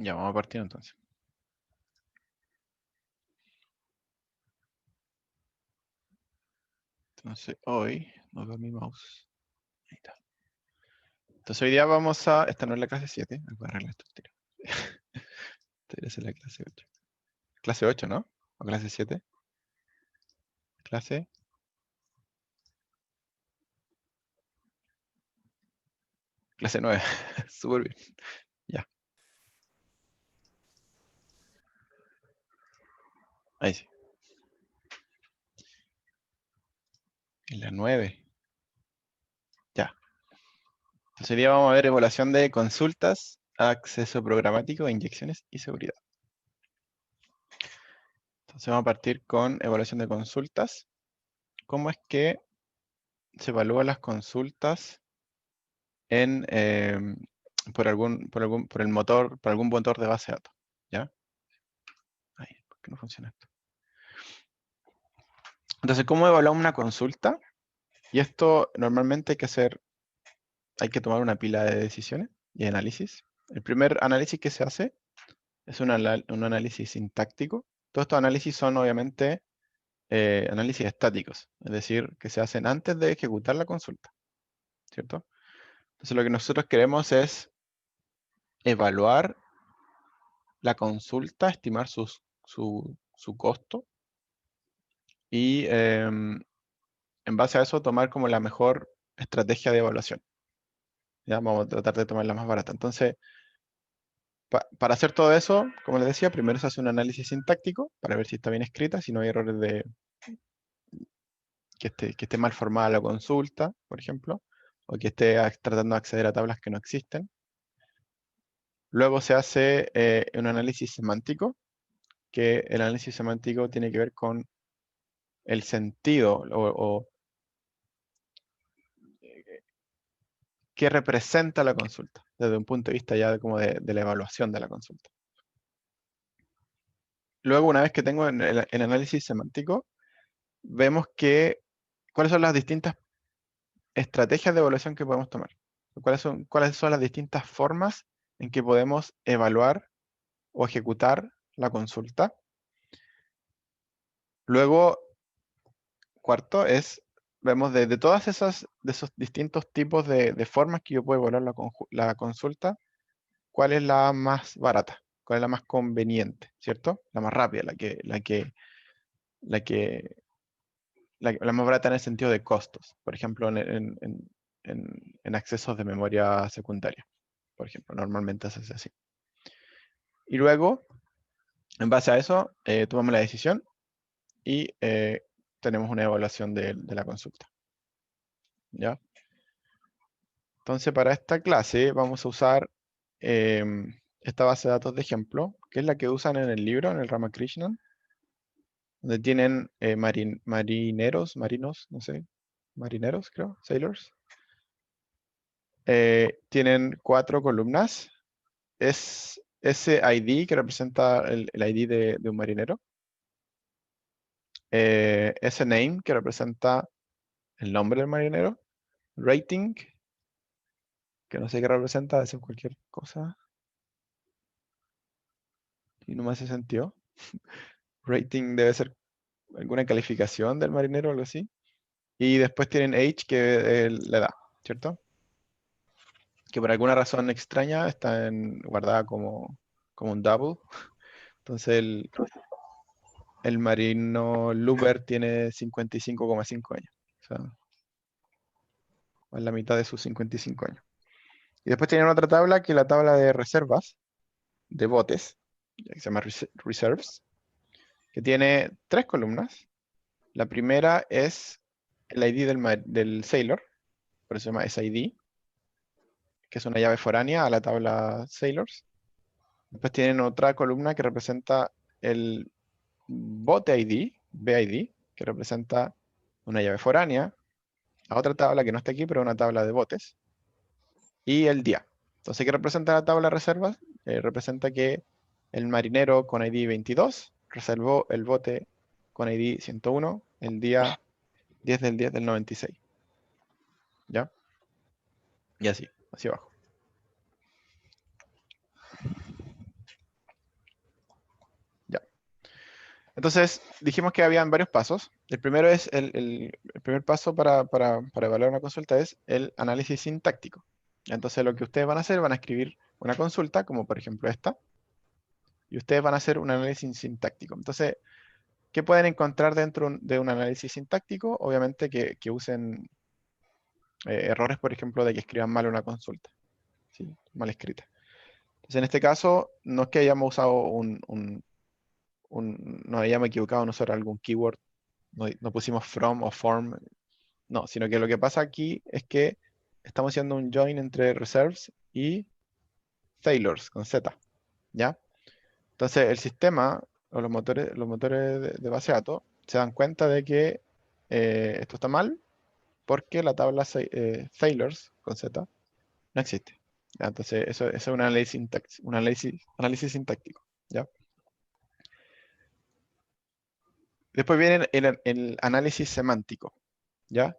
Ya, vamos a partir entonces. Entonces, hoy, no veo mi mouse. Ahí está. Entonces, hoy día vamos a. Esta no es la clase 7. Voy a arreglar esto al tiro. Esta debe ser la clase 8. Clase 8, ¿no? ¿O clase 7? Clase. Clase 9. Súper bien. Ya. Ahí sí. En la 9. Ya. Entonces, hoy día vamos a ver evaluación de consultas, acceso programático, inyecciones y seguridad. Entonces, vamos a partir con evaluación de consultas. ¿Cómo es que se evalúan las consultas en, por el motor, por algún motor de base de datos? ¿Ya? Ay, ¿por qué no funciona esto? Entonces, ¿cómo evaluamos una consulta? Y esto normalmente hay que tomar una pila de decisiones y análisis. El primer análisis que se hace es un análisis sintáctico. Todos estos análisis son obviamente análisis estáticos, es decir, que se hacen antes de ejecutar la consulta, ¿cierto? Entonces lo que nosotros queremos es evaluar la consulta, estimar su costo y en base a eso tomar como la mejor estrategia de evaluación. ¿Ya? Vamos a tratar de tomar la más barata. Entonces, para hacer todo eso, como les decía, primero se hace un análisis sintáctico para ver si está bien escrita, si no hay errores de que esté mal formada la consulta, por ejemplo, o que esté tratando de acceder a tablas que no existen. Luego se hace un análisis semántico, que el análisis semántico tiene que ver con el sentido o qué representa la consulta, desde un punto de vista ya como de la evaluación de la consulta. Luego, una vez que tengo el análisis semántico, vemos cuáles son las distintas estrategias de evaluación que podemos tomar. Cuáles son las distintas formas en que podemos evaluar o ejecutar la consulta. Luego, cuarto, vemos de de esos distintos tipos de formas que yo puedo evaluar la consulta, cuál es la más barata, cuál es la más conveniente, ¿cierto? La más rápida, la que, la más barata en el sentido de costos, por ejemplo, en accesos de memoria secundaria, por ejemplo, normalmente se hace así. Y luego, en base a eso, tomamos la decisión y tenemos una evaluación de la consulta. ¿Ya? Entonces, para esta clase vamos a usar esta base de datos de ejemplo, que es la que usan en el libro, en el Ramakrishnan, donde tienen marineros, no sé, marineros, creo, sailors. Tienen 4 columnas. Es ese ID que representa el ID de un marinero. Ese name que representa el nombre del marinero. Rating, que no sé qué representa, debe ser cualquier cosa. Y no me hace sentido. Rating debe ser alguna calificación del marinero o algo así. Y después tienen age, que es la edad, ¿cierto? Que por alguna razón extraña está guardada como un double. Entonces el marino Luber tiene 55,5 años. O sea, es la mitad de sus 55 años. Y después tienen otra tabla, que es la tabla de reservas, de botes, que se llama Reserves, que tiene 3 columnas. La primera es el ID del Sailor, por eso se llama SID, que es una llave foránea a la tabla Sailors. Después tienen otra columna que representa el bote ID, BID, que representa una llave foránea a otra tabla que no está aquí, pero una tabla de botes, y el día. Entonces, ¿qué representa la tabla de reservas? Representa que el marinero con ID 22 reservó el bote con ID 101 el día 10 del 10 del 96. ¿Ya? Y así abajo. Entonces, dijimos que habían varios pasos. El primero es el primer paso para evaluar una consulta es el análisis sintáctico. Entonces, lo que ustedes van a hacer, van a escribir una consulta, como por ejemplo esta, y ustedes van a hacer un análisis sintáctico. Entonces, ¿qué pueden encontrar dentro de un análisis sintáctico? Obviamente que usen errores, por ejemplo, de que escriban mal una consulta, ¿sí? Mal escrita. Entonces, en este caso, no es que hayamos usado no hayamos equivocado en usar algún keyword, no pusimos from o form, no, sino que lo que pasa aquí es que estamos haciendo un join entre reserves y failures con Z, ¿ya? Entonces, el sistema o los motores de base de datos se dan cuenta de que esto está mal porque la tabla failures con Z no existe. ¿Ya? Entonces, eso es un análisis sintáctico, ¿ya? Después viene el análisis semántico, ¿ya?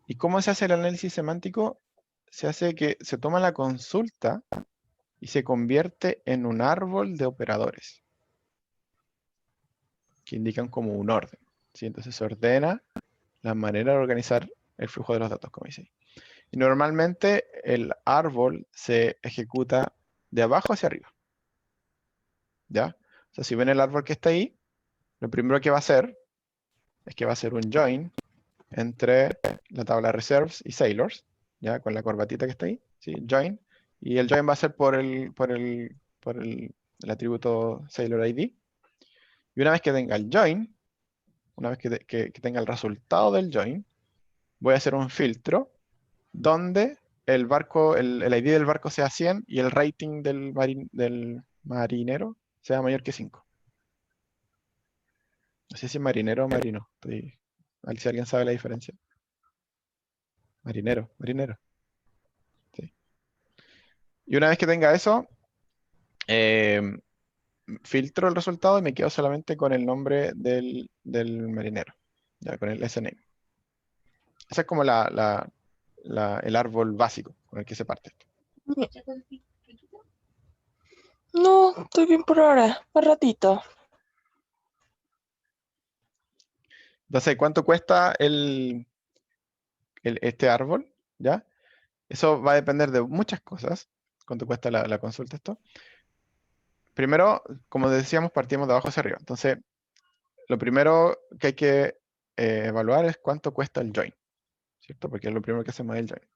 ¿Y cómo se hace el análisis semántico? Se hace que se toma la consulta y se convierte en un árbol de operadores que indican como un orden, ¿sí? Entonces se ordena la manera de organizar el flujo de los datos, como dice ahí. Y normalmente el árbol se ejecuta de abajo hacia arriba, ¿ya? O sea, si ven el árbol que está ahí, lo primero que va a hacer es que va a hacer un join entre la tabla reserves y sailors, ya con la corbatita que está ahí, ¿sí? Join. Y el join va a ser por el atributo sailor ID. Y una vez que tenga el join, una vez que tenga el resultado del join, voy a hacer un filtro donde el barco, el ID del barco sea 100 y el rating del marinero sea mayor que 5. No sé si es marinero o marino. A ver si alguien sabe la diferencia. Marinero, marinero. Sí. Y una vez que tenga eso, eh, filtro el resultado y me quedo solamente con el nombre del marinero, ya con el SName. Ese es como el árbol básico con el que se parte esto. No, estoy bien por ahora. Un ratito. Entonces, ¿cuánto cuesta este árbol? ¿Ya? Eso va a depender de muchas cosas. ¿Cuánto cuesta la consulta esto? Primero, como decíamos, partimos de abajo hacia arriba. Entonces, lo primero que hay que evaluar es cuánto cuesta el join, ¿cierto? Porque es lo primero que hacemos es el join.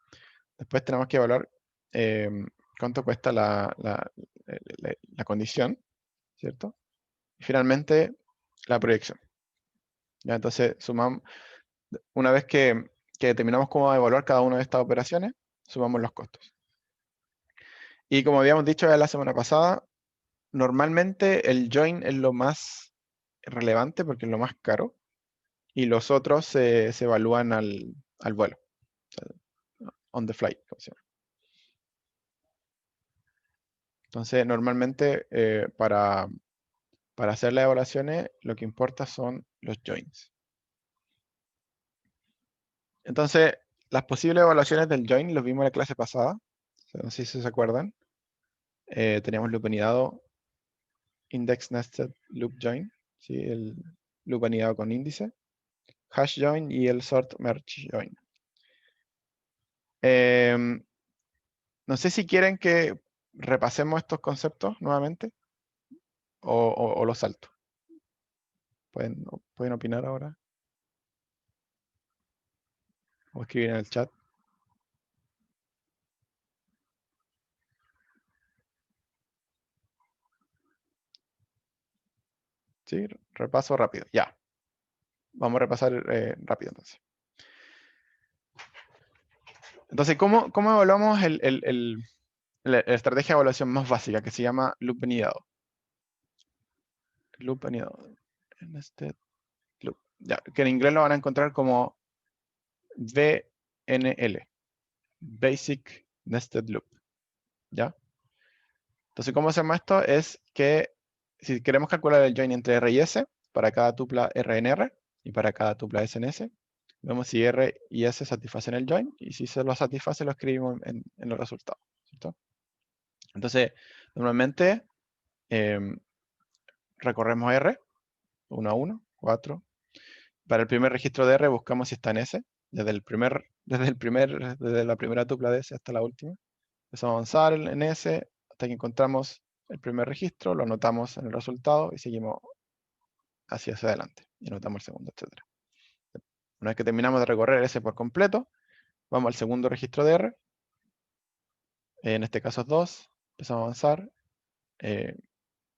Después tenemos que evaluar cuánto cuesta la condición, ¿cierto? Y finalmente, la proyección. ¿Ya? Entonces, sumamos, una vez que determinamos cómo evaluar cada una de estas operaciones, sumamos los costos. Y como habíamos dicho ya la semana pasada, normalmente el join es lo más relevante porque es lo más caro y los otros se evalúan al vuelo, o sea, on the fly, como se llama. Entonces, normalmente para hacer las evaluaciones, lo que importa son los joins. Entonces, las posibles evaluaciones del join los vimos en la clase pasada. No sé si se acuerdan. Teníamos loop anidado, index nested loop join, ¿sí? El loop anidado con índice, hash join y el sort merge join. No sé si quieren que repasemos estos conceptos nuevamente o los salto. ¿Pueden opinar ahora? O escribir en el chat. ¿Sí? Repaso rápido. Ya. Vamos a repasar rápido entonces. Entonces, ¿cómo evaluamos la estrategia de evaluación más básica que se llama loop anidado? Loop anidado. Nested loop. Ya, que en inglés lo van a encontrar como BNL. Basic Nested Loop. ¿Ya? Entonces, ¿cómo hacemos esto? Es que si queremos calcular el join entre R y S, para cada tupla R en R y para cada tupla S en S, vemos si R y S satisfacen el join y si se lo satisface lo escribimos en los resultados. ¿Cierto? Entonces, normalmente recorremos R 1 a 1, 4. Para el primer registro de R buscamos si está en S, desde la primera tupla de S hasta la última. Empezamos a avanzar en S hasta que encontramos el primer registro, lo anotamos en el resultado y seguimos hacia adelante. Y anotamos el segundo, etc. Una vez que terminamos de recorrer S por completo, vamos al segundo registro de R. En este caso es 2. Empezamos a avanzar.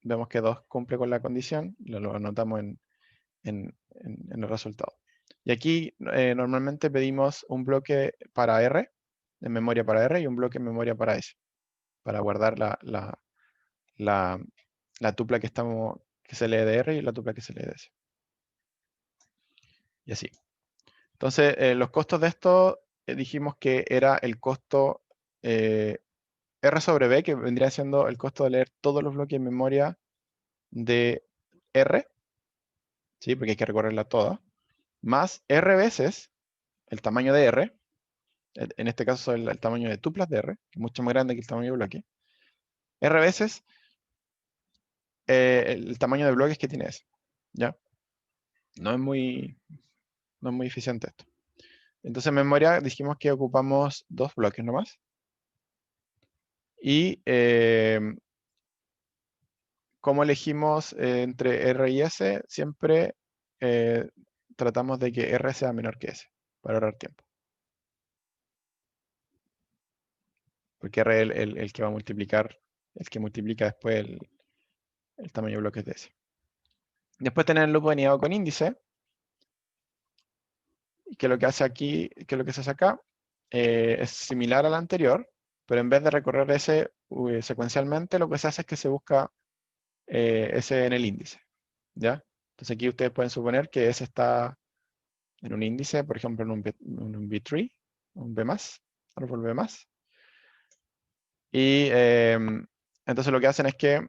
Vemos que 2 cumple con la condición. Lo anotamos en el resultado. Y aquí normalmente pedimos un bloque para R, en memoria para R, y un bloque en memoria para S, para guardar la tupla que se lee de R y la tupla que se lee de S. Y así. Entonces, los costos de esto dijimos que era el costo R sobre B, que vendría siendo el costo de leer todos los bloques en memoria de R, ¿sí? Porque hay que recorrerla toda, más R veces el tamaño de R, en este caso el tamaño de tuplas de R, que es mucho más grande que el tamaño de bloque, R veces el tamaño de bloques que tiene S, ¿ya? No es muy eficiente esto. Entonces en memoria dijimos que ocupamos 2 bloques nomás. Y como elegimos entre R y S, siempre tratamos de que R sea menor que S, para ahorrar tiempo. Porque R es el que va a multiplicar, el que multiplica después el tamaño de bloques de S. Después tener el loop aniidado con índice, que lo que hace aquí, que lo que se hace acá, es similar al anterior, pero en vez de recorrer S secuencialmente, lo que se hace es que se busca S en el índice, ¿ya? Entonces aquí ustedes pueden suponer que S está en un índice, por ejemplo, en un B-tree, un B+, árbol B+. Y entonces lo que hacen es que...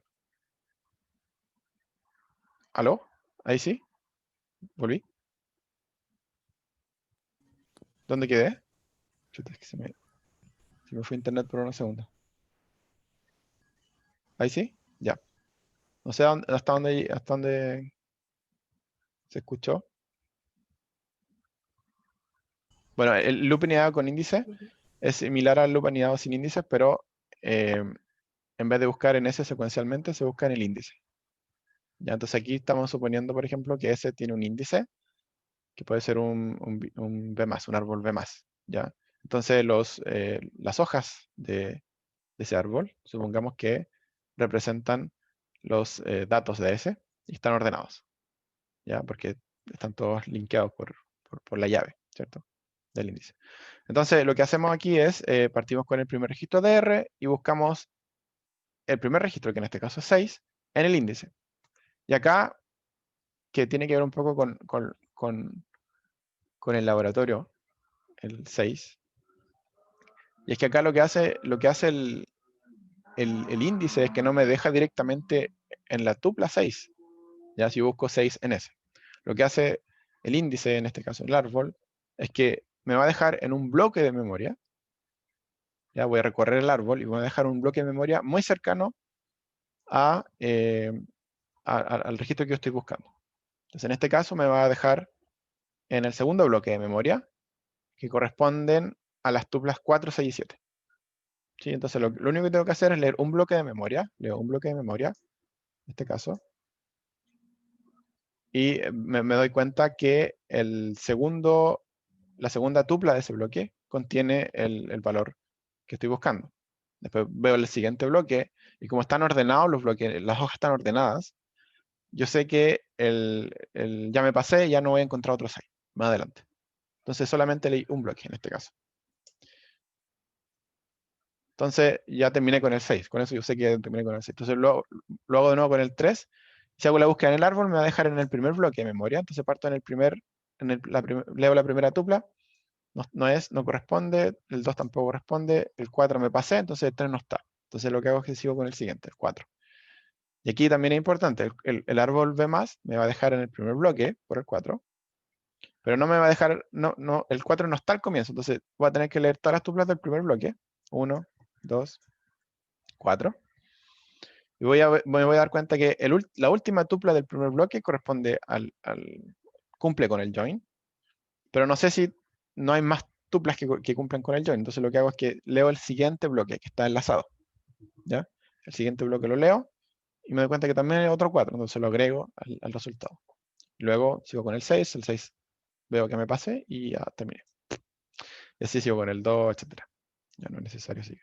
¿Aló? ¿Ahí sí? ¿Volví? ¿Dónde quedé? Chuta, es que se me fue internet por unos segundos. ¿Ahí sí? Ya. No sé hasta dónde se escuchó. Bueno, el loop anidado con índice es similar al loop anidado sin índices, pero en vez de buscar en S secuencialmente, se busca en el índice. ¿Ya? Entonces aquí estamos suponiendo, por ejemplo, que S tiene un índice, que puede ser un B+, un árbol B+. ¿Ya? Entonces las hojas de ese árbol, supongamos que representan los datos de S y están ordenados, ¿ya? Porque están todos linkeados por la llave, ¿cierto? Del índice. Entonces, lo que hacemos aquí es, partimos con el primer registro de R y buscamos el primer registro, que en este caso es 6, en el índice. Y acá, que tiene que ver un poco con el laboratorio, el 6, y es que acá lo que hace el índice es que no me deja directamente en la tupla 6, ya si busco 6 en S. Lo que hace el índice, en este caso el árbol, es que me va a dejar en un bloque de memoria, ya voy a recorrer el árbol y voy a dejar un bloque de memoria muy cercano al registro que yo estoy buscando. Entonces en este caso me va a dejar en el segundo bloque de memoria, que corresponden a las tuplas 4, 6 y 7. ¿Sí? Entonces lo único que tengo que hacer es leer un bloque de memoria, leo un bloque de memoria, en este caso, y me doy cuenta que la segunda tupla de ese bloque contiene el valor que estoy buscando. Después veo el siguiente bloque, y como están ordenados los bloques, las hojas están ordenadas, yo sé que ya me pasé, ya no voy a encontrar otro 6 más adelante. Entonces solamente leí un bloque en este caso. Entonces ya terminé con el 6. Con eso yo sé que terminé con el 6. Entonces lo hago de nuevo con el 3. Si hago la búsqueda en el árbol, me va a dejar en el primer bloque de memoria. Entonces parto leo la primera tupla. No corresponde. El 2 tampoco corresponde. El 4 me pasé, entonces el 3 no está. Entonces lo que hago es que sigo con el siguiente, el 4. Y aquí también es importante. El árbol B+, me va a dejar en el primer bloque, por el 4. Pero no me va a dejar, el 4 no está al comienzo. Entonces voy a tener que leer todas las tuplas del primer bloque. 1, 2, 4. Y me voy a dar cuenta que la última tupla del primer bloque corresponde cumple con el join, pero no sé si no hay más tuplas que cumplan con el join. Entonces lo que hago es que leo el siguiente bloque que está enlazado. ¿Ya? El siguiente bloque lo leo y me doy cuenta que también hay otro 4, entonces lo agrego al resultado. Luego sigo con el 6 veo que me pasé y ya terminé. Y así sigo con el 2, etcétera. Ya no es necesario seguir.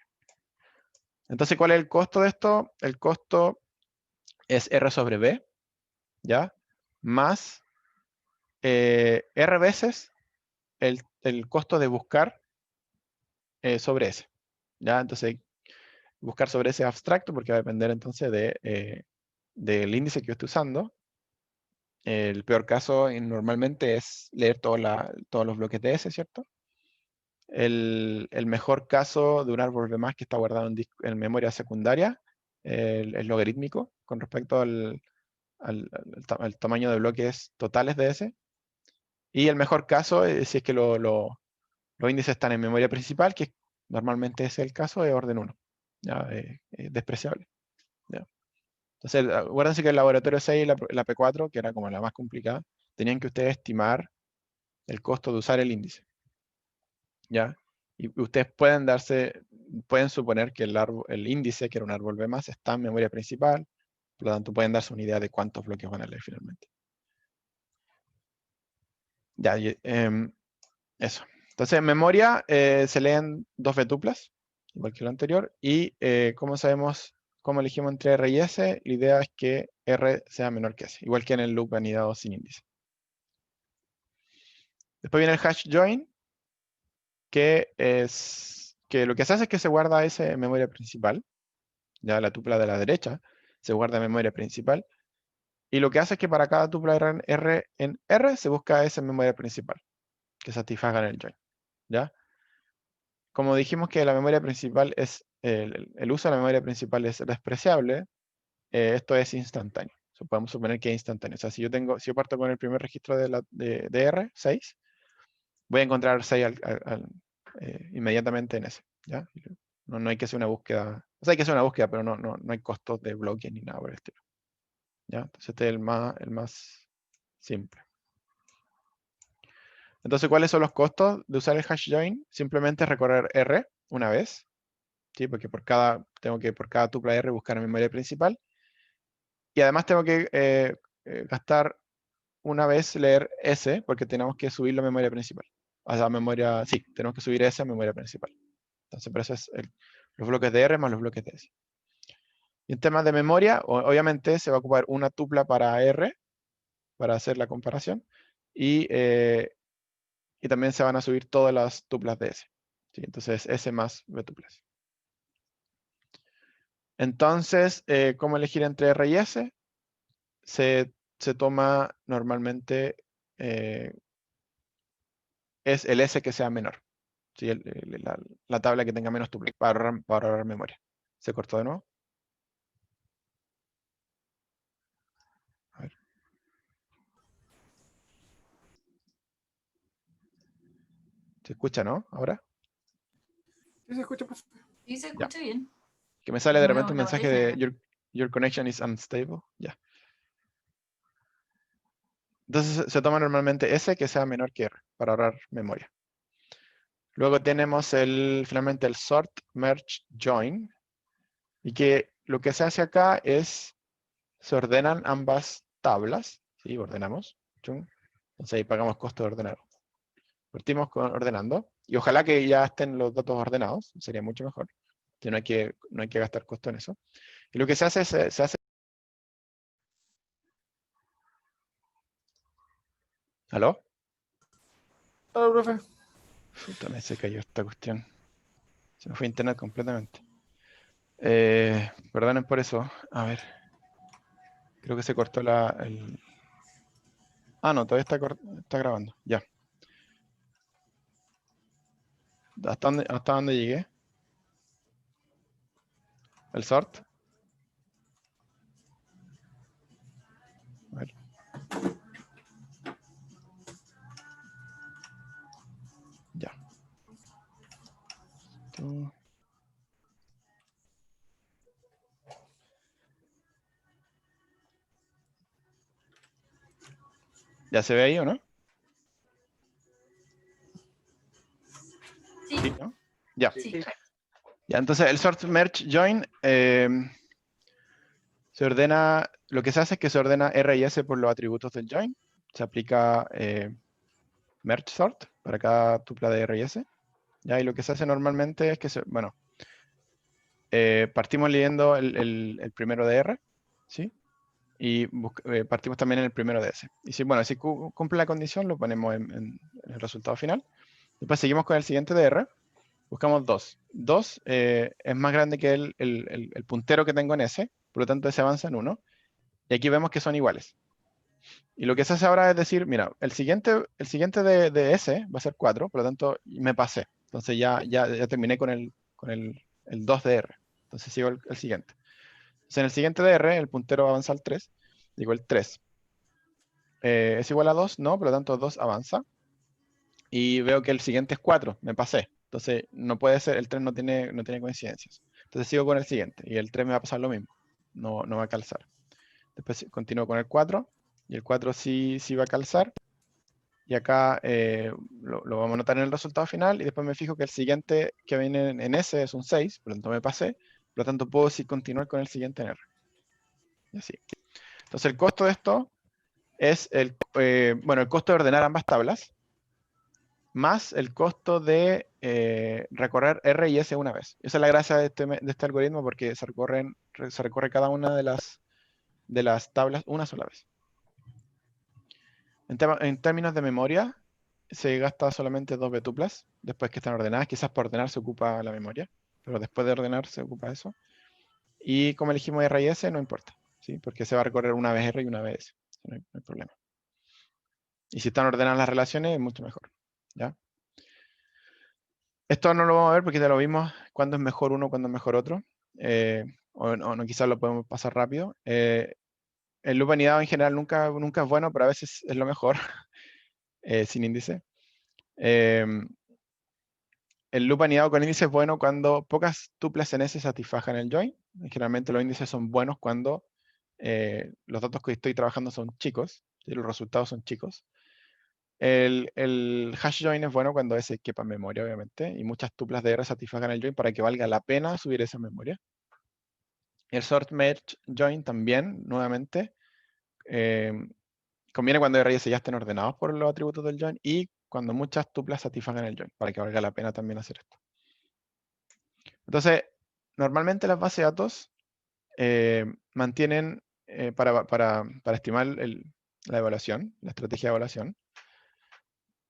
Entonces, ¿cuál es el costo de esto? El costo es R sobre B, ¿ya? Más R veces el costo de buscar sobre S. ¿Ya? Entonces, buscar sobre S es abstracto porque va a depender entonces del índice que yo esté usando. El peor caso normalmente es leer todos los bloques de S, ¿cierto? El mejor caso de un árbol B más que está guardado en memoria secundaria, el logarítmico, con respecto al tamaño de bloques totales de S. Y el mejor caso, si es que los índices están en memoria principal, que normalmente es el caso, es orden 1. ¿Ya? Despreciable. ¿Ya? Entonces, acuérdense que el laboratorio 6 y la P4, que era como la más complicada, tenían que ustedes estimar el costo de usar el índice. ¿Ya? Y ustedes pueden suponer que el índice, que era un árbol B+, está en memoria principal, por lo tanto pueden darse una idea de cuántos bloques van a leer finalmente. Ya, eso. Entonces, en memoria se leen 2 B-tuplas, igual que lo anterior, y ¿cómo sabemos cómo elegimos entre R y S? La idea es que R sea menor que S, igual que en el loop anidado sin índice. Después viene el hash join, que lo que se hace es que se guarda S en memoria principal, ya la tupla de la derecha se guarda en memoria principal, y lo que hace es que para cada tupla en R se busca S en memoria principal, que satisfagan el join, ¿ya? Como dijimos que la memoria principal el uso de la memoria principal es despreciable, esto es instantáneo. Podemos suponer que es instantáneo. O sea, si yo parto con el primer registro de R, 6, voy a encontrar 6 inmediatamente en ese. ¿Ya? No hay que hacer una búsqueda. O sea, hay que hacer una búsqueda, pero no hay costos de bloque ni nada por el estilo. ¿Ya? Entonces este es el más simple. Entonces, ¿cuáles son los costos de usar el hash join? Simplemente recorrer R una vez, ¿sí? Porque tengo que por cada tupla R buscar en memoria principal. Y además tengo que gastar una vez leer S, porque tenemos que subirlo a memoria principal. O sea, sí, tenemos que subir S a memoria principal. Entonces, por eso es los bloques de R más los bloques de S. Y en temas de memoria, obviamente se va a ocupar una tupla para R, para hacer la comparación, y también se van a subir todas las tuplas de S. ¿Sí? Entonces, S más B tuplas. Entonces, ¿cómo elegir entre R y S? Se toma normalmente es el S que sea menor. ¿Sí? La tabla que tenga menos tuplas para ahorrar memoria. ¿Se cortó de nuevo? A ver. ¿Se escucha, no? ¿Ahora? Sí, se escucha, pues. Sí, se Ya. escucha bien. Que me sale de repente un La mensaje pantalla de se your connection is unstable. Ya. Entonces se toma normalmente S que sea menor que R para ahorrar memoria. Luego tenemos finalmente el sort, merge, join. Y que lo que se hace acá es, se ordenan ambas tablas. ¿Sí? Ordenamos. Chum. Entonces ahí pagamos costo de ordenar. Partimos ordenando. Y ojalá que ya estén los datos ordenados. Sería mucho mejor. Que no hay que gastar costo en eso. Y lo que se hace es, se hace... ¿Aló? Hola, profe. Puta, se cayó esta cuestión. Se me fue internet completamente. Perdonen por eso. A ver. Creo que se cortó Ah, no, todavía está grabando. Ya. ¿Hasta dónde llegué? ¿El sort? A ver. Ya. ¿Ya se ve ahí o no? Sí, Sí, ¿no? Ya. sí. Ya, entonces el sort merge join se ordena, lo que se hace es que se ordena R y S por los atributos del join. Se aplica merge sort para cada tupla de R y S. ¿Ya? Y lo que se hace normalmente es que, bueno, partimos leyendo el primero de R, ¿sí? Y partimos también en el primero de S. Y si, bueno, si cumple la condición, lo ponemos en el resultado final. Después seguimos con el siguiente de R. Buscamos 2. 2 es más grande que el puntero que tengo en S, por lo tanto ese avanza en 1. Y aquí vemos que son iguales. Y lo que se hace ahora es decir, mira, el siguiente de S va a ser 4, por lo tanto me pasé. Entonces ya terminé con el 2 de R. Entonces sigo el siguiente. Entonces en el siguiente de R, el puntero avanza al 3. Digo el 3. ¿Es igual a 2? No, por lo tanto 2 avanza. Y veo que el siguiente es 4, me pasé. Entonces no puede ser, el 3 no tiene coincidencias. Entonces sigo con el siguiente y el 3 me va a pasar lo mismo. No va a calzar. Después continúo con el 4 y el 4 sí va a calzar. Y acá lo vamos a anotar en el resultado final y después me fijo que el siguiente que viene en S es un 6, por lo tanto me pasé. Por lo tanto puedo continuar con el siguiente en R. Y así. Entonces el costo de esto es el costo de ordenar ambas tablas más el costo de recorrer R y S una vez. Esa es la gracia de este algoritmo porque se recorre cada una de las tablas una sola vez. En términos de memoria, se gasta solamente 2 betuplas después que están ordenadas. Quizás por ordenar se ocupa la memoria, pero después de ordenar se ocupa eso. Y como elegimos R y S, no importa, ¿sí? Porque se va a recorrer una vez R y una vez S. No hay problema. Y si están ordenadas las relaciones, es mucho mejor. ¿Ya? Esto no lo vamos a ver porque ya lo vimos cuándo es mejor uno, cuándo es mejor otro. O no, quizás lo podemos pasar rápido. El loop anidado en general nunca es bueno, pero a veces es lo mejor sin índice. El loop anidado con índice es bueno cuando pocas tuplas en S satisfajan el join. Generalmente los índices son buenos cuando los datos que estoy trabajando son chicos y los resultados son chicos. El hash join es bueno cuando S quepa en memoria, obviamente, y muchas tuplas de R satisfagan el join para que valga la pena subir esa memoria. El sort merge join también, nuevamente, conviene cuando R y S ya estén ordenados por los atributos del join y cuando muchas tuplas satisfagan el join, para que valga la pena también hacer esto. Entonces, normalmente las bases de datos mantienen, para estimar la evaluación, la estrategia de evaluación,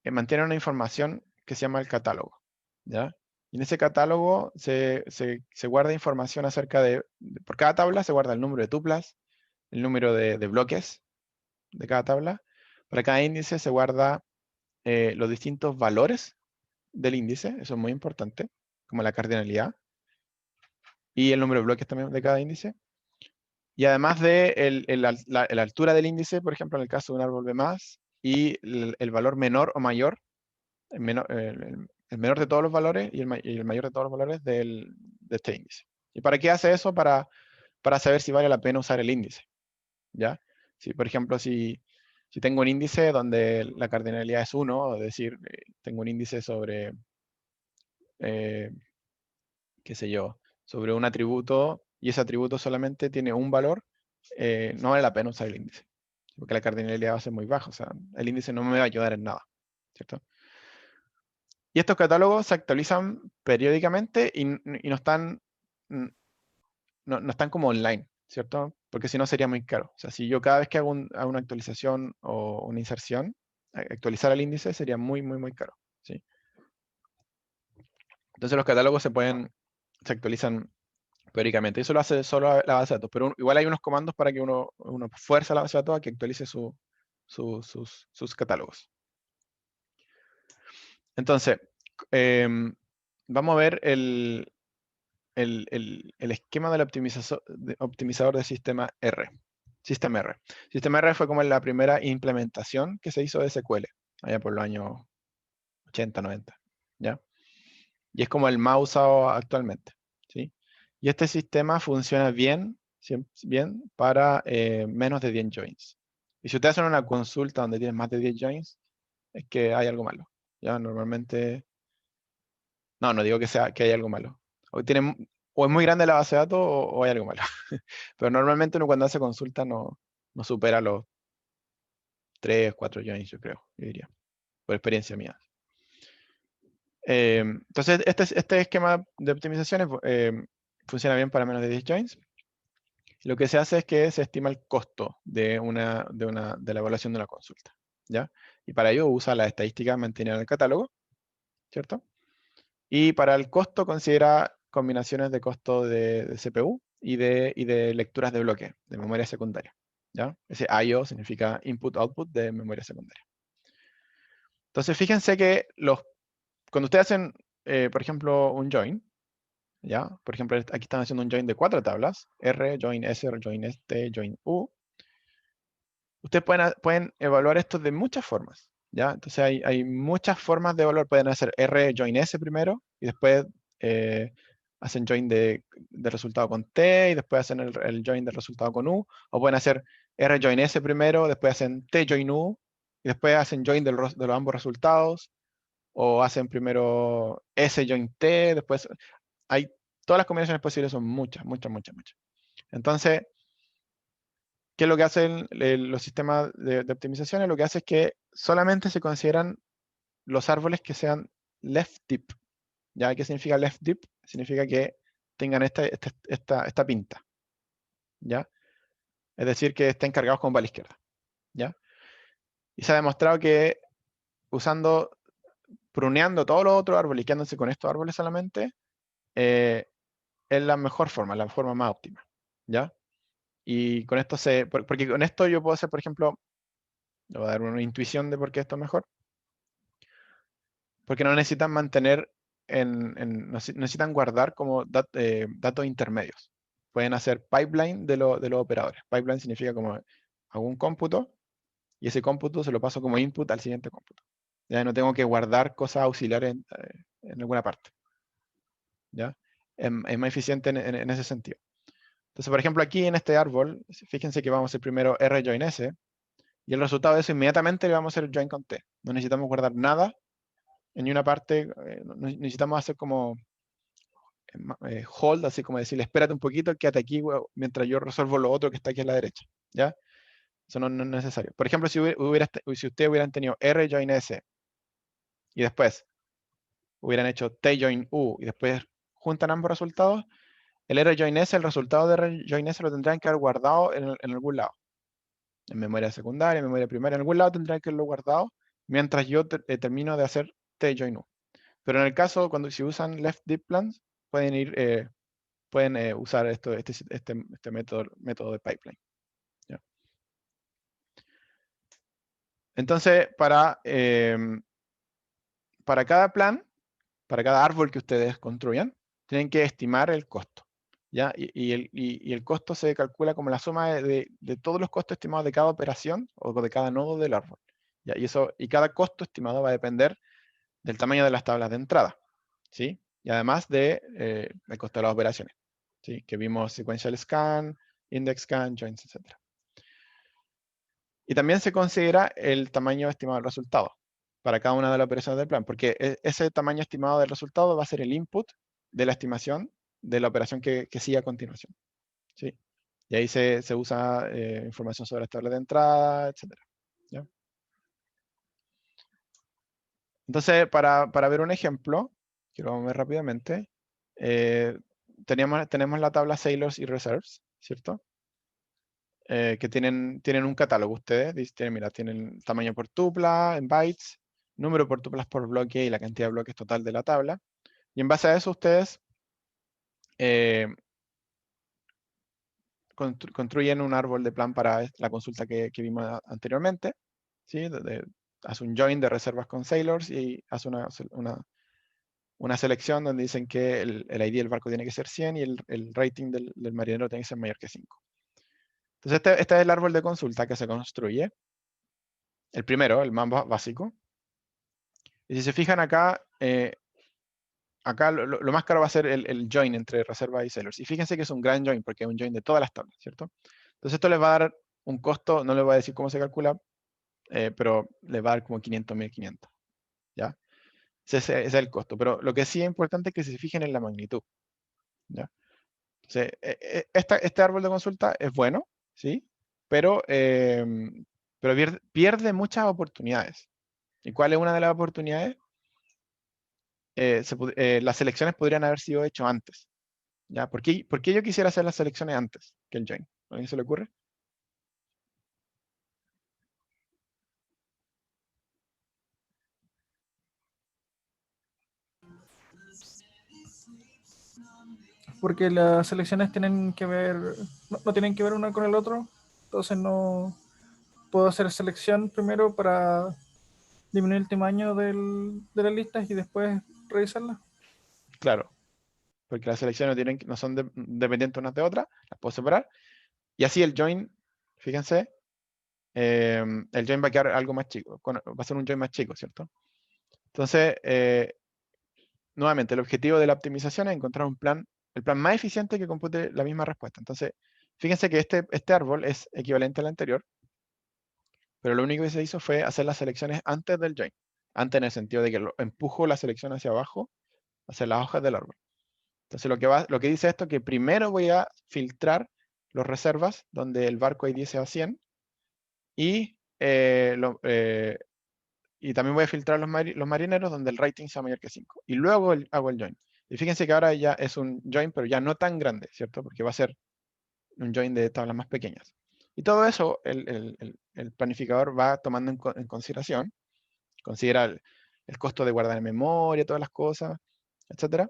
mantienen una información que se llama el catálogo. ¿Ya? Y en ese catálogo se guarda información acerca por cada tabla se guarda el número de tuplas, el número de bloques de cada tabla. Para cada índice se guarda los distintos valores del índice, eso es muy importante, como la cardinalidad, y el número de bloques también de cada índice. Y además de la altura del índice, por ejemplo, en el caso de un árbol B+, y el valor menor o mayor, el menor de todos los valores y el mayor de todos los valores de este índice. ¿Y para qué hace eso? Para saber si vale la pena usar el índice. ¿Ya? Si, por ejemplo, si tengo un índice donde la cardinalidad es 1, es decir, tengo un índice sobre, qué sé yo, sobre un atributo y ese atributo solamente tiene un valor, no vale la pena usar el índice, porque la cardinalidad va a ser muy baja, o sea, el índice no me va a ayudar en nada, ¿cierto? Y estos catálogos se actualizan periódicamente y no están, no están como online, ¿cierto? Porque si no sería muy caro. O sea, si yo cada vez que hago una actualización o una inserción, actualizar el índice sería muy, muy, muy caro, ¿sí? Entonces los catálogos se actualizan periódicamente. Eso lo hace solo la base de datos, pero igual hay unos comandos para que uno fuerce a la base de datos a que actualice sus catálogos. Entonces, vamos a ver el esquema del optimizador de sistema R. Sistema R. Sistema R fue como la primera implementación que se hizo de SQL, allá por los años 80, 90. ¿Ya? Y es como el más usado actualmente. ¿Sí? Y este sistema funciona bien para menos de 10 joins. Y si ustedes hacen una consulta donde tienen más de 10 joins, es que hay algo malo. Ya normalmente, no digo que hay algo malo. O es muy grande la base de datos o hay algo malo. Pero normalmente uno cuando hace consulta no supera los 3, 4 joins, yo creo, yo diría, por experiencia mía. Entonces, este esquema de optimizaciones funciona bien para menos de 10 joins. Lo que se hace es que se estima el costo de la evaluación de una consulta, ¿ya? Y para ello usa las estadísticas mantenidas en el catálogo, ¿cierto? Y para el costo considera combinaciones de costo de CPU y de lecturas de bloque, de memoria secundaria, ¿ya? Ese I/O significa input-output de memoria secundaria. Entonces, fíjense que cuando ustedes hacen, por ejemplo, un join, ¿ya? Por ejemplo, aquí están haciendo un join de 4 tablas, R, join S, join T, join U. Ustedes pueden evaluar esto de muchas formas, ¿ya? Entonces hay muchas formas de evaluar. Pueden hacer R, join S primero, y después hacen join de resultado con T, y después hacen el join del resultado con U. O pueden hacer R, join S primero, después hacen T, join U, y después hacen join de los ambos resultados. O hacen primero S, join T, después todas las combinaciones posibles son muchas. Entonces, ¿qué es lo que hacen los sistemas de optimización? Lo que hace es que solamente se consideran los árboles que sean left deep. ¿Ya? ¿Qué significa left deep? Significa que tengan esta pinta. ¿Ya? Es decir, que estén cargados con para la izquierda. ¿Ya? Y se ha demostrado que pruneando todos los otros árboles y quedándose con estos árboles solamente, es la mejor forma, la forma más óptima. ¿Ya? Y con esto porque con esto yo puedo hacer, por ejemplo, le voy a dar una intuición de por qué esto es mejor. Porque no necesitan mantener, no necesitan guardar como datos intermedios. Pueden hacer pipeline de los operadores. Pipeline significa como hago un cómputo y ese cómputo se lo paso como input al siguiente cómputo. Ya no tengo que guardar cosas auxiliares en alguna parte. ¿Ya? Es más eficiente en ese sentido. Entonces, por ejemplo, aquí en este árbol, fíjense que vamos a hacer primero R join S, y el resultado de eso inmediatamente le vamos a hacer join con T. No necesitamos guardar nada en una parte, necesitamos hacer como hold, así como decirle, espérate un poquito, quédate aquí mientras yo resuelvo lo otro que está aquí a la derecha. ¿Ya? Eso no es necesario. Por ejemplo, si ustedes hubieran tenido R join S y después hubieran hecho T join U y después juntan ambos resultados, el R join S, el resultado de R join S lo tendrán que haber guardado en algún lado. En memoria secundaria, en memoria primaria, en algún lado tendrán que haberlo guardado mientras yo termino de hacer T join U. Pero en el caso, si usan left deep plans, pueden usar este método de pipeline. ¿Ya? Entonces, para cada plan, para cada árbol que ustedes construyan, tienen que estimar el costo. ¿Ya? Y el costo se calcula como la suma de todos los costos estimados de cada operación o de cada nodo del árbol. ¿Ya? Y cada costo estimado va a depender del tamaño de las tablas de entrada. ¿Sí? Y además del costo de las operaciones. ¿Sí? Que vimos sequential scan, index scan, joins, etc. Y también se considera el tamaño estimado del resultado para cada una de las operaciones del plan, porque ese tamaño estimado del resultado va a ser el input de la estimación de la operación que sigue a continuación. ¿Sí? Y ahí se usa información sobre las tablas de entrada, etc. ¿Ya? Entonces, para ver un ejemplo, que lo vamos a ver rápidamente, tenemos la tabla Sailors y Reserves, ¿cierto? Que tienen un catálogo ustedes, tienen tamaño por tupla en bytes, número por tuplas por bloque y la cantidad de bloques total de la tabla. Y en base a eso ustedes construyen un árbol de plan para la consulta que vimos anteriormente. ¿Sí? Hace un join de reservas con sailors y hace una selección donde dicen que el ID del barco tiene que ser 100 y el rating del marinero tiene que ser mayor que 5. Entonces este es el árbol de consulta que se construye. El primero, el más básico. Y si se fijan acá, lo más caro va a ser el join entre reserva y sellers. Y fíjense que es un gran join porque es un join de todas las tablas, ¿cierto? Entonces esto les va a dar un costo, no le voy a decir cómo se calcula, pero le va a dar como 500.500, ¿ya? Ese es el costo, pero lo que sí es importante es que se fijen en la magnitud, ¿ya? Entonces, este árbol de consulta es bueno, ¿sí? Pero pierde muchas oportunidades. ¿Y cuál es una de las oportunidades? Las selecciones podrían haber sido hechas antes, ¿ya? ¿Por qué yo quisiera hacer las selecciones antes que el join? ¿A alguien se le ocurre? Porque las selecciones tienen que ver, no tienen que ver una con el otro. Entonces no puedo hacer selección primero para disminuir el tamaño de las listas y después revisarlas. Claro, porque las selecciones no son dependientes unas de otras, las puedo separar. Y así el join, fíjense, el join va a quedar algo más chico, va a ser un join más chico, ¿cierto? Entonces, nuevamente, el objetivo de la optimización es encontrar el plan más eficiente que compute la misma respuesta. Entonces, fíjense que este árbol es equivalente al anterior, pero lo único que se hizo fue hacer las selecciones antes del join. Antes en el sentido de que empujo la selección hacia abajo, hacia las hojas del árbol. Entonces, lo que dice esto es que primero voy a filtrar los reservas donde el barco ID sea 100 y, y también voy a filtrar los marineros donde el rating sea mayor que 5. Y luego hago el join. Y fíjense que ahora ya es un join, pero ya no tan grande, ¿cierto? Porque va a ser un join de tablas más pequeñas. Y todo eso el planificador va tomando en consideración. Considera el costo de guardar en memoria, todas las cosas, etc.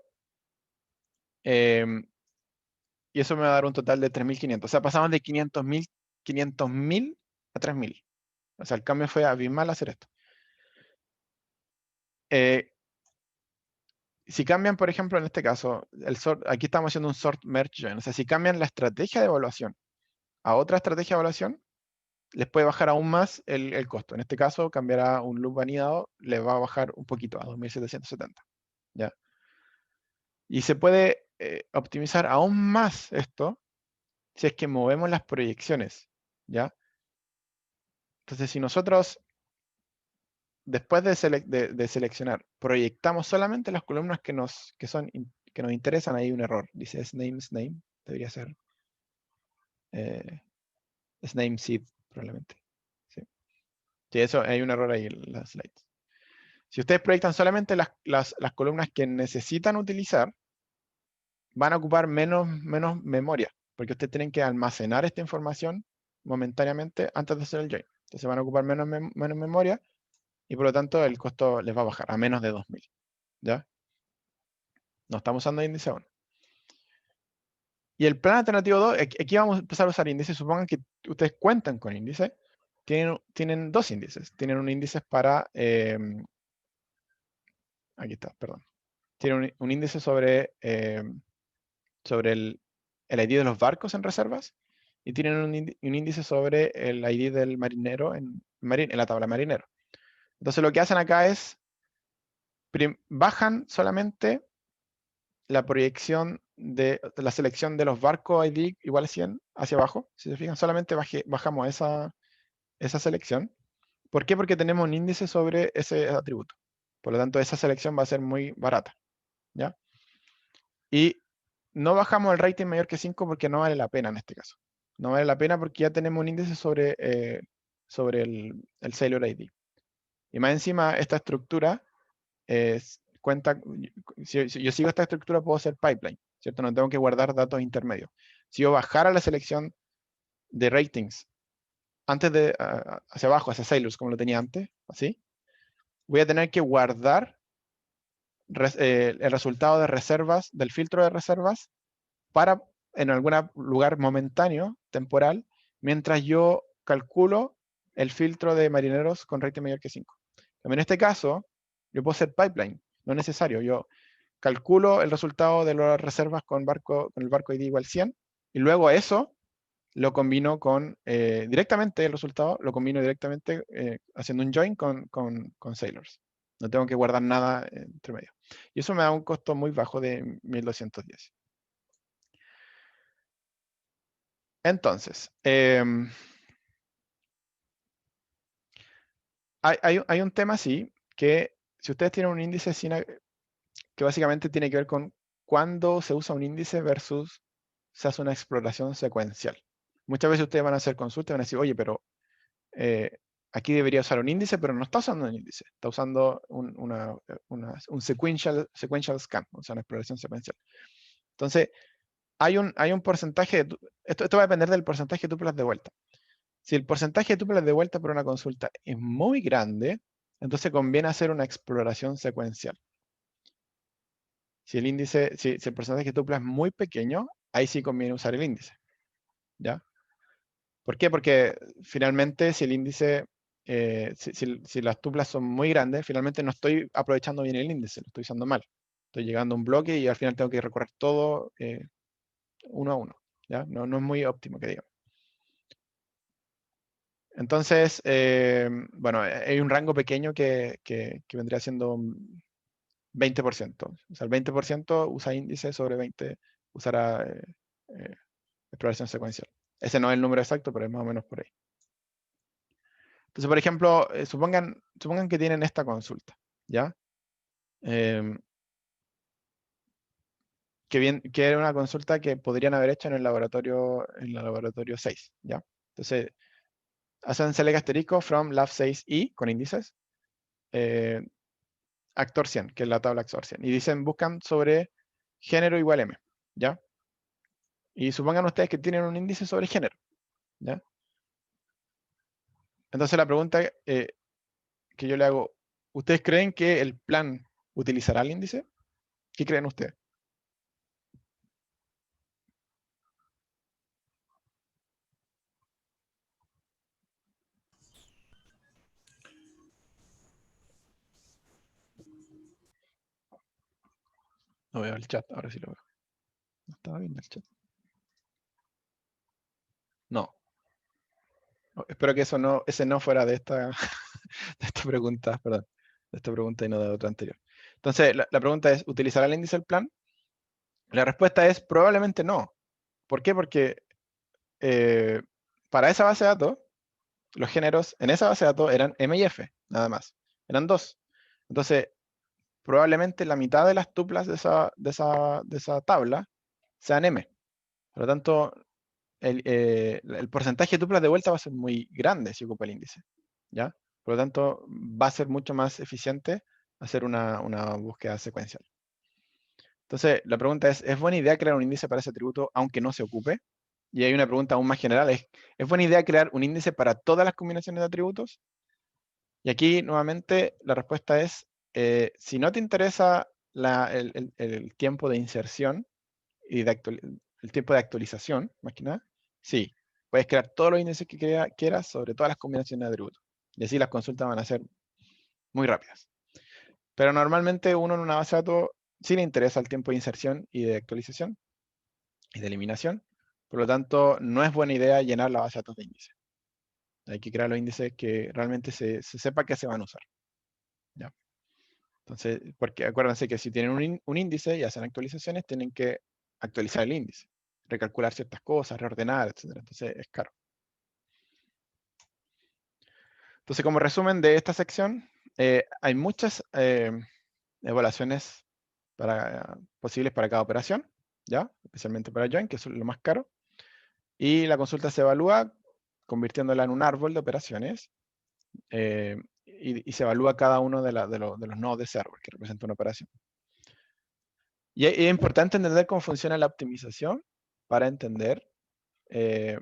Y eso me va a dar un total de 3.500. O sea, pasamos de 500.000 a 3.000. O sea, el cambio fue abismal hacer esto. Si cambian, por ejemplo, en este caso, aquí estamos haciendo un sort merge join. O sea, si cambian la estrategia de evaluación a otra estrategia de evaluación, les puede bajar aún más el costo. En este caso, cambiará un loop anidado, le va a bajar un poquito a 2.770. ¿Ya? Y se puede optimizar aún más esto si es que movemos las proyecciones. ¿Ya? Entonces, si nosotros, después de seleccionar, proyectamos solamente las columnas que nos interesan, hay un error. Dice name, debería ser name seed, probablemente. Sí. Sí, eso hay un error ahí en las slides. Si ustedes proyectan solamente las columnas que necesitan utilizar, van a ocupar menos memoria, porque ustedes tienen que almacenar esta información momentáneamente antes de hacer el join. Entonces van a ocupar menos memoria y por lo tanto el costo les va a bajar a menos de 2.000. ¿Ya? No estamos usando índice 1. Y el plan alternativo 2, aquí vamos a empezar a usar índices. Supongan que ustedes cuentan con índices. Tienen dos índices. Tienen un índice para... aquí está, perdón. Tienen un índice sobre el ID de los barcos en reservas y tienen un índice sobre el ID del marinero en la tabla marinero. Entonces lo que hacen acá es bajan solamente la proyección de la selección de los barcos ID igual a 100 hacia abajo. Si se fijan, solamente bajamos esa selección. ¿Por qué? Porque tenemos un índice sobre ese atributo. Por lo tanto, esa selección va a ser muy barata. ¿Ya? Y no bajamos el rating mayor que 5 porque no vale la pena en este caso. No vale la pena porque ya tenemos un índice sobre el Sailor ID. Y más encima, esta estructura cuenta, si yo sigo esta estructura puedo hacer pipeline, ¿cierto? No tengo que guardar datos intermedios. Si yo bajara la selección de ratings antes de hacia abajo, hacia Sailors, como lo tenía antes, así, voy a tener que guardar el resultado de reservas, del filtro de reservas, para en algún lugar momentáneo, temporal, mientras yo calculo el filtro de marineros con rating mayor que 5. En este caso, yo puedo hacer pipeline, no es necesario. Yo calculo el resultado de las reservas con el barco ID igual 100, y luego eso lo combino directamente el resultado, lo combino directamente haciendo un join con Sailors. No tengo que guardar nada entre medio. Y eso me da un costo muy bajo de 1.210. Entonces, hay un tema, sí, que si ustedes tienen un índice que básicamente tiene que ver con cuándo se usa un índice versus se hace una exploración secuencial. Muchas veces ustedes van a hacer consultas y van a decir, oye, pero aquí debería usar un índice, pero no está usando un índice, está usando un sequential scan, o sea, una exploración secuencial. Entonces, hay un porcentaje, esto va a depender del porcentaje de tuplas de vuelta. Si el porcentaje de tuplas de vuelta por una consulta es muy grande, entonces conviene hacer una exploración secuencial. Si el porcentaje de tuplas es muy pequeño, ahí sí conviene usar el índice. ¿Ya? ¿Por qué? Porque finalmente si el índice, si las tuplas son muy grandes, finalmente no estoy aprovechando bien el índice, lo estoy usando mal. Estoy llegando a un bloque y al final tengo que recorrer todo uno a uno. ¿Ya? No es muy óptimo que digamos. Entonces, bueno, hay un rango pequeño que vendría siendo 20%. O sea, el 20% usa índice, sobre 20 usará exploración secuencial. Ese no es el número exacto, pero es más o menos por ahí. Entonces, por ejemplo, supongan que tienen esta consulta, ¿ya? Que era una consulta que podrían haber hecho en la laboratorio 6, ¿ya? Entonces, hacen select asterisco from lab 6i con índices, actor 100, que es la tabla actor 100, y dicen, buscan sobre género igual m, ¿ya? Y supongan ustedes que tienen un índice sobre género, ¿ya? Entonces la pregunta que yo le hago, ¿ustedes creen que el plan utilizará el índice? ¿Qué creen ustedes? No veo el chat, ahora sí lo veo. No estaba viendo el chat. No. Espero que ese no fuera de esta, de esta pregunta, perdón. De esta pregunta y no de otra anterior. Entonces, la pregunta es, ¿utilizará el índice el plan? La respuesta es probablemente no. ¿Por qué? Porque para esa base de datos, los géneros en esa base de datos eran M y F, nada más. Eran dos. Entonces, probablemente la mitad de las tuplas de esa tabla sean M. Por lo tanto, el porcentaje de tuplas de vuelta va a ser muy grande si ocupa el índice. ¿Ya? Por lo tanto, va a ser mucho más eficiente hacer una búsqueda secuencial. Entonces, la pregunta ¿es buena idea crear un índice para ese atributo aunque no se ocupe? Y hay una pregunta aún más general, ¿es buena idea crear un índice para todas las combinaciones de atributos? Y aquí, nuevamente, la respuesta es, si no te interesa el tiempo de inserción y el tiempo de actualización, más que nada, sí, puedes crear todos los índices que quieras sobre todas las combinaciones de atributos. Y así las consultas van a ser muy rápidas. Pero normalmente uno en una base de datos sí le interesa el tiempo de inserción y de actualización y de eliminación. Por lo tanto, no es buena idea llenar la base de datos de índices. Hay que crear los índices que realmente se sepa que se van a usar. ¿Ya? Entonces, porque acuérdense que si tienen un índice y hacen actualizaciones, tienen que actualizar el índice, recalcular ciertas cosas, reordenar, etc. Entonces es caro. Entonces, como resumen de esta sección, hay muchas evaluaciones posibles para cada operación, ¿ya? Especialmente para join, que es lo más caro. Y la consulta se evalúa convirtiéndola en un árbol de operaciones y se evalúa cada uno de los nodos de server que representa una operación. Y es importante entender cómo funciona la optimización para entender el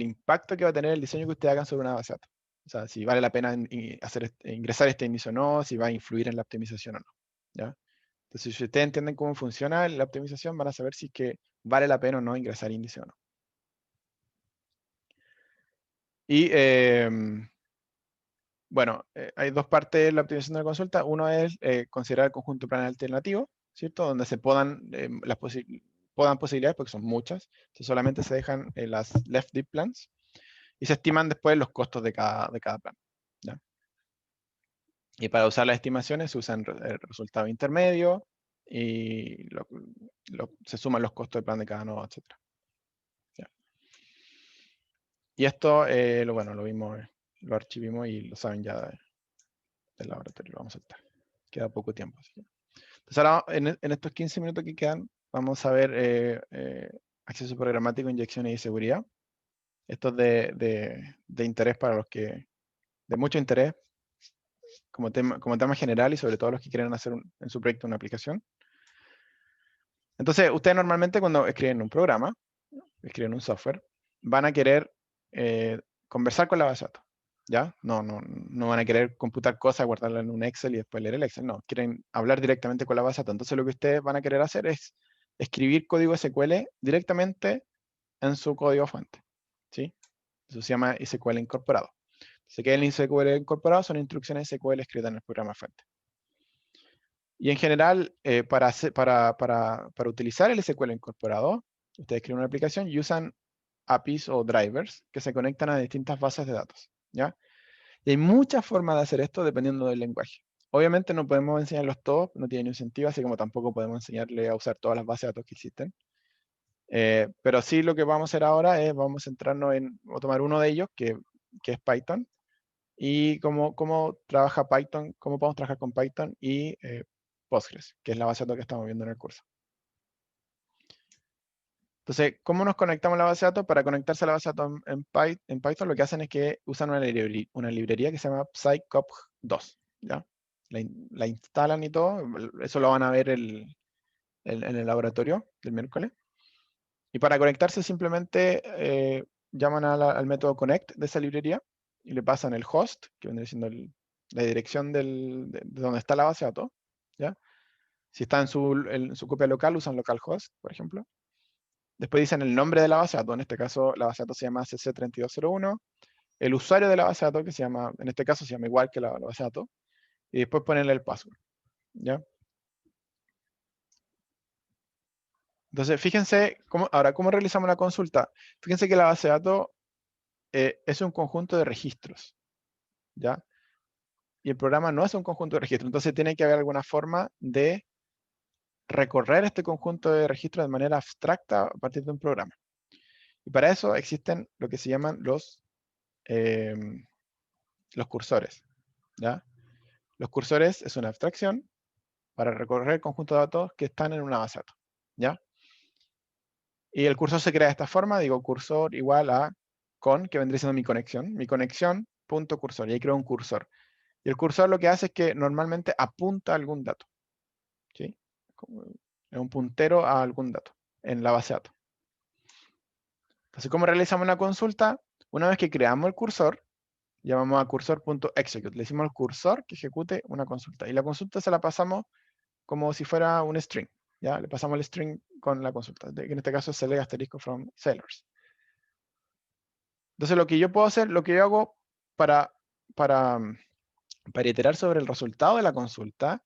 impacto que va a tener el diseño que ustedes hagan sobre una base de datos. O sea, si vale la pena ingresar este índice o no, si va a influir en la optimización o no. ¿Ya? Entonces, si ustedes entienden cómo funciona la optimización, van a saber si es que vale la pena o no ingresar índice o no. Y bueno, hay dos partes de la optimización de la consulta. Uno es considerar el conjunto de planes alternativos, ¿cierto? Donde se podan posibilidades, porque son muchas. Entonces solamente se dejan las left deep plans y se estiman después los costos de cada plan. ¿Ya? Y para usar las estimaciones se usan el resultado intermedio y se suman los costos del plan de cada nodo, etc. ¿Ya? Y esto, lo vimos lo archivimos y lo saben ya del laboratorio, lo vamos a saltar. Queda poco tiempo. Así que. Entonces ahora, en estos 15 minutos que quedan, vamos a ver acceso programático, inyecciones y seguridad. Esto es de interés para los que, de mucho interés, como tema general y sobre todo los que quieren hacer en su proyecto una aplicación. Entonces, ustedes normalmente cuando escriben un programa, escriben un software, van a querer conversar con la base de datos, ¿ya? No van a querer computar cosas, guardarla en un Excel y después leer el Excel, no. Quieren hablar directamente con la base de datos. Entonces, lo que ustedes van a querer hacer es escribir código SQL directamente en su código fuente, ¿sí? Eso se llama SQL incorporado. Entonces, ¿qué es el SQL incorporado? Son instrucciones SQL escritas en el programa fuente. Y en general, para utilizar el SQL incorporado, ustedes crean una aplicación y usan APIs o drivers que se conectan a distintas bases de datos, ¿ya? Y hay muchas formas de hacer esto dependiendo del lenguaje. Obviamente no podemos enseñarlos todos, no tiene ningún sentido, así como tampoco podemos enseñarle a usar todas las bases de datos que existen. Pero sí lo que vamos a hacer ahora es, vamos a centrarnos o tomar uno de ellos, que es Python, y cómo trabaja Python, cómo podemos trabajar con Python y Postgres, que es la base de datos que estamos viendo en el curso. Entonces, ¿cómo nos conectamos a la base de datos? Para conectarse a la base de datos en Python, lo que hacen es que usan una librería que se llama PsyCop2, ¿ya? La instalan y todo, eso lo van a ver en el laboratorio del miércoles. Y para conectarse simplemente llaman al método connect de esa librería y le pasan el host, que vendría siendo la dirección de donde está la base de datos, ¿ya? Si está en su copia local, usan localhost, por ejemplo. Después dicen el nombre de la base de datos, en este caso la base de datos se llama CC3201, el usuario de la base de datos, que se llama, en este caso se llama igual que la base de datos, y después ponerle el password, ¿ya? Entonces, fíjense, ahora, ¿cómo realizamos la consulta? Fíjense que la base de datos es un conjunto de registros, ¿ya? Y el programa no es un conjunto de registros, entonces tiene que haber alguna forma de recorrer este conjunto de registros de manera abstracta a partir de un programa. Y para eso existen lo que se llaman los cursores, ¿ya? Los cursores es una abstracción para recorrer el conjunto de datos que están en una base de datos, ¿ya? Y el cursor se crea de esta forma, digo cursor igual a que vendría siendo mi conexión punto cursor, y ahí creo un cursor. Y el cursor lo que hace es que normalmente apunta a algún dato, ¿sí? Es un puntero a algún dato en la base de datos. Entonces, ¿cómo realizamos una consulta? Una vez que creamos el cursor, llamamos a cursor.execute. Le decimos al cursor que ejecute una consulta. Y la consulta se la pasamos como si fuera un string, ¿ya? Le pasamos el string con la consulta, que en este caso es select asterisco from sellers. Entonces lo que yo puedo hacer, lo que yo hago para iterar sobre el resultado de la consulta,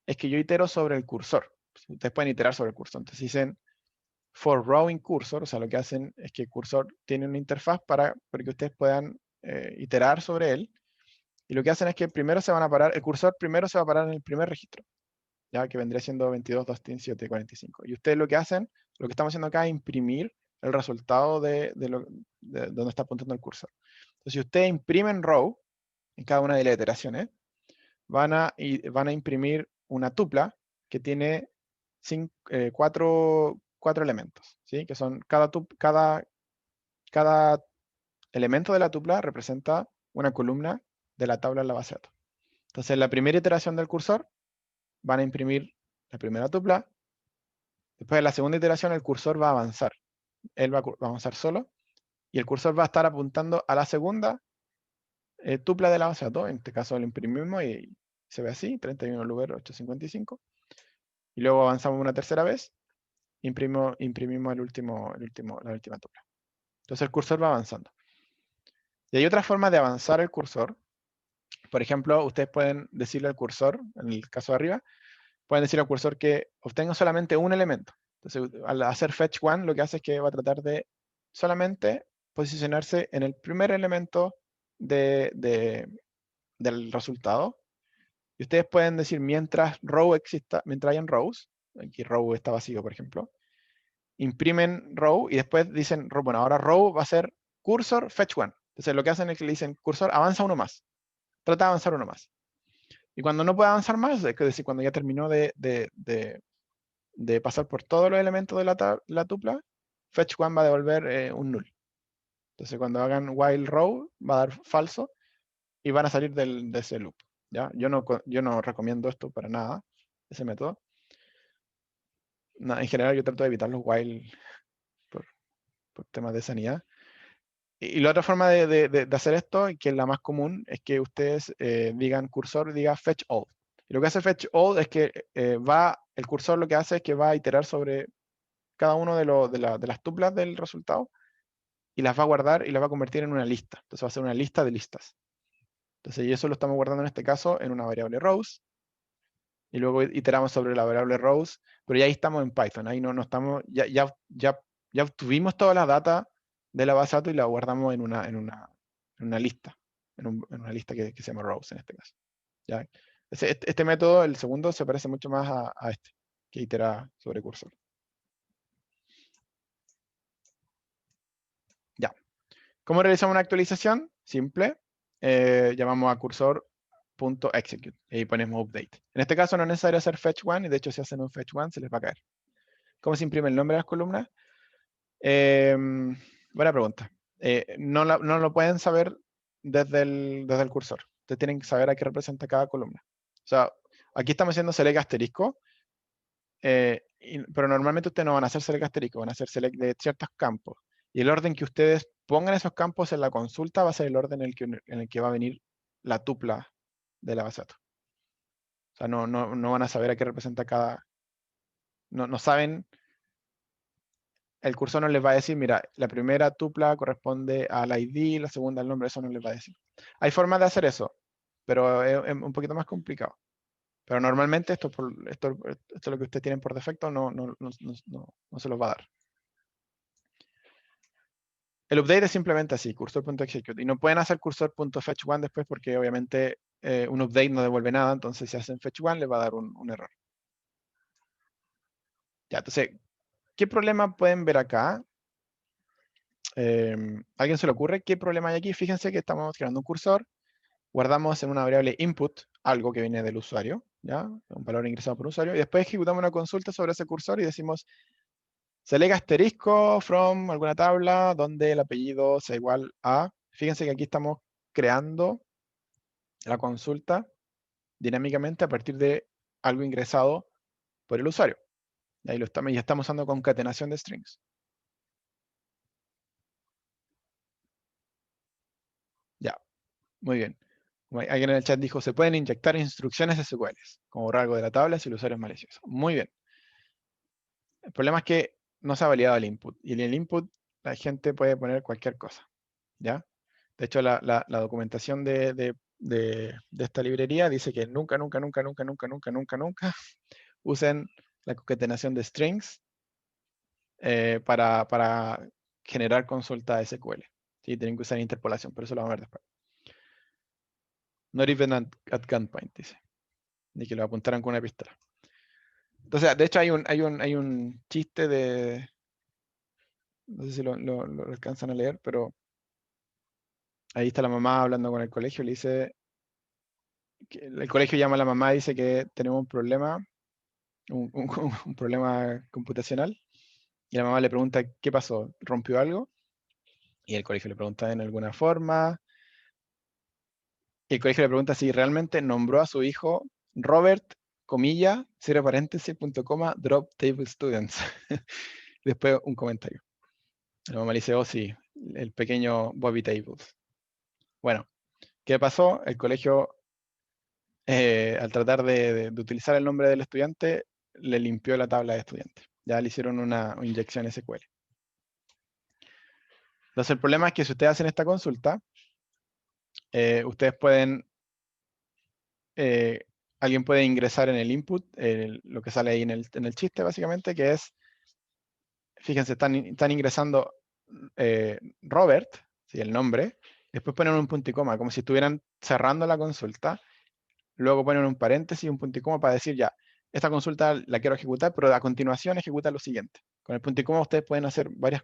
es que yo itero sobre el cursor. Ustedes pueden iterar sobre el cursor. Entonces dicen for row in cursor, o sea, lo que hacen es que el cursor tiene una interfaz para que ustedes puedan iterar sobre él. Y lo que hacen es que primero se van a parar, el cursor primero se va a parar en el primer registro, ya que vendría siendo 22, 2, 45. Y ustedes lo que hacen, lo que estamos haciendo acá es imprimir el resultado de donde está apuntando el cursor. Entonces, si ustedes imprimen row en cada una de las iteraciones, van a imprimir una tupla que tiene cuatro elementos, ¿sí? Que son cada elemento de la tupla representa una columna de la tabla en la base de datos. Entonces, en la primera iteración del cursor van a imprimir la primera tupla. Después de la segunda iteración, el cursor va a avanzar. Él va a avanzar solo y el cursor va a estar apuntando a la segunda tupla de la base de datos. En este caso lo imprimimos y se ve así, 31 lugar 855. Y luego avanzamos una tercera vez, imprimimos la última tupla. Entonces el cursor va avanzando. Y hay otra forma de avanzar el cursor. Por ejemplo, ustedes pueden decirle al cursor, en el caso de arriba, pueden decirle al cursor que obtenga solamente un elemento. Entonces, al hacer fetch one, lo que hace es que va a tratar de solamente posicionarse en el primer elemento del resultado. Y ustedes pueden decir, mientras row exista, mientras hayan rows, aquí row está vacío, por ejemplo, imprimen row y después dicen, bueno, ahora row va a ser cursor fetch one. Entonces lo que hacen es que le dicen, cursor, avanza uno más. Trata de avanzar uno más. Y cuando no puede avanzar más, es decir, cuando ya terminó de pasar por todos los elementos de la tupla, fetch1 va a devolver un null. Entonces cuando hagan while row, va a dar falso y van a salir de ese loop. ¿ya? Yo no recomiendo esto para nada, ese método. En general yo trato de evitar los while por temas de sanidad. Y la otra forma de hacer esto, que es la más común, es que ustedes digan cursor, diga fetch all. Y lo que hace fetch all es que el cursor lo que hace es que va a iterar sobre cada uno de las tuplas del resultado y las va a guardar y las va a convertir en una lista. Entonces va a ser una lista de listas. Entonces, y eso lo estamos guardando en este caso en una variable rows. Y luego iteramos sobre la variable rows, pero ya ahí estamos en Python. Ahí no estamos, ya obtuvimos toda la data de la base de datos y la guardamos en una lista. En una lista que se llama rows en este caso. ¿ya? Este método, el segundo, se parece mucho más a este, que itera sobre cursor. Ya. ¿Cómo realizamos una actualización? Simple. Llamamos a cursor.execute y ponemos update. En este caso no es necesario hacer fetch1 y de hecho si hacen un fetch1 se les va a caer. ¿Cómo se imprime el nombre de las columnas? Buena pregunta. No lo pueden saber desde el cursor. Ustedes tienen que saber a qué representa cada columna. O sea, aquí estamos haciendo select asterisco, pero normalmente ustedes no van a hacer select asterisco, van a hacer select de ciertos campos. Y el orden que ustedes pongan esos campos en la consulta va a ser el orden en el que va a venir la tupla de la base de datos. O sea, no van a saber a qué representa cada... No saben... El cursor no les va a decir, mira, la primera tupla corresponde al ID, la segunda al nombre, eso no les va a decir. Hay formas de hacer eso, pero es un poquito más complicado. Pero normalmente esto es lo que ustedes tienen por defecto, no se los va a dar. El update es simplemente así, cursor.execute. Y no pueden hacer cursor.fetch1 después porque obviamente un update no devuelve nada, entonces si hacen fetch1 les va a dar un error. Ya, entonces, ¿qué problema pueden ver acá? ¿Alguien se le ocurre qué problema hay aquí? Fíjense que estamos creando un cursor, guardamos en una variable input algo que viene del usuario, ¿ya? Un valor ingresado por usuario, y después ejecutamos una consulta sobre ese cursor y decimos select asterisco from alguna tabla donde el apellido sea igual a... Fíjense que aquí estamos creando la consulta dinámicamente a partir de algo ingresado por el usuario. Y ahí ya estamos usando concatenación de strings. Ya, muy bien. Alguien en el chat dijo, se pueden inyectar instrucciones SQL, como borrar algo de la tabla si el usuario es malicioso. Muy bien. El problema es que no se ha validado el input. Y en el input la gente puede poner cualquier cosa. ¿Ya? De hecho, la documentación de esta librería dice que nunca usen la concatenación de strings para generar consulta SQL. ¿Sí? Tienen que usar interpolación, pero eso lo vamos a ver después. Not even at gunpoint, dice. Ni que lo apuntaran con una pistola. Entonces, de hecho, hay un chiste de... No sé si lo alcanzan a leer, pero ahí está la mamá hablando con el colegio. Le dice... el colegio llama a la mamá y dice que tenemos un problema, un problema computacional. Y la mamá le pregunta, ¿qué pasó? ¿Rompió algo? Y el colegio le pregunta en alguna forma. Y el colegio le pregunta si realmente nombró a su hijo Robert, comilla, cierre paréntesis, punto coma, drop table students. Después un comentario. La mamá le dice, oh sí, el pequeño Bobby Tables. Bueno, ¿qué pasó? El colegio, al tratar de utilizar el nombre del estudiante, le limpió la tabla de estudiantes. Ya le hicieron una inyección SQL. Entonces el problema es que si ustedes hacen esta consulta, ustedes pueden, alguien puede ingresar en el input, lo que sale ahí en el chiste básicamente, que es, fíjense, están ingresando Robert, ¿sí? El nombre, después ponen un punto y coma, como si estuvieran cerrando la consulta, luego ponen un paréntesis y un punto y coma para decir ya, esta consulta la quiero ejecutar, pero a continuación ejecuta lo siguiente. Con el punto y coma ustedes pueden hacer varias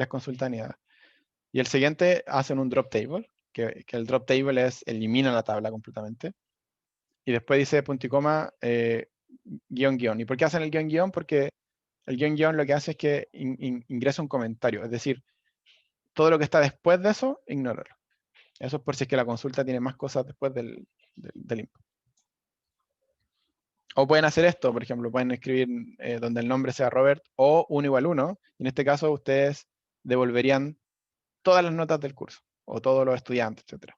consultas anidadas. Y el siguiente hacen un drop table, que el drop table es elimina la tabla completamente. Y después dice punto y coma, guión, guión. ¿Y por qué hacen el guión, guión? Porque el guión, guión lo que hace es que ingresa un comentario. Es decir, todo lo que está después de eso, ignóralo. Eso es por si es que la consulta tiene más cosas después del input. O pueden hacer esto, por ejemplo, pueden escribir donde el nombre sea Robert o 1 igual 1. Y en este caso ustedes devolverían todas las notas del curso o todos los estudiantes, etc.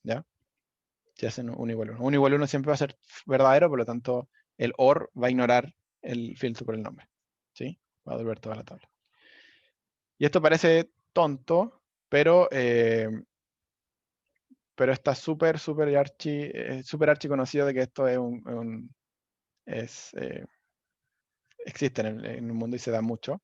¿Ya? Si hacen 1 igual 1. 1 igual 1 siempre va a ser verdadero, por lo tanto el OR va a ignorar el filtro por el nombre. ¿Sí? Va a devolver toda la tabla. Y esto parece tonto, pero está súper archi conocido de que esto existe en el mundo y se da mucho.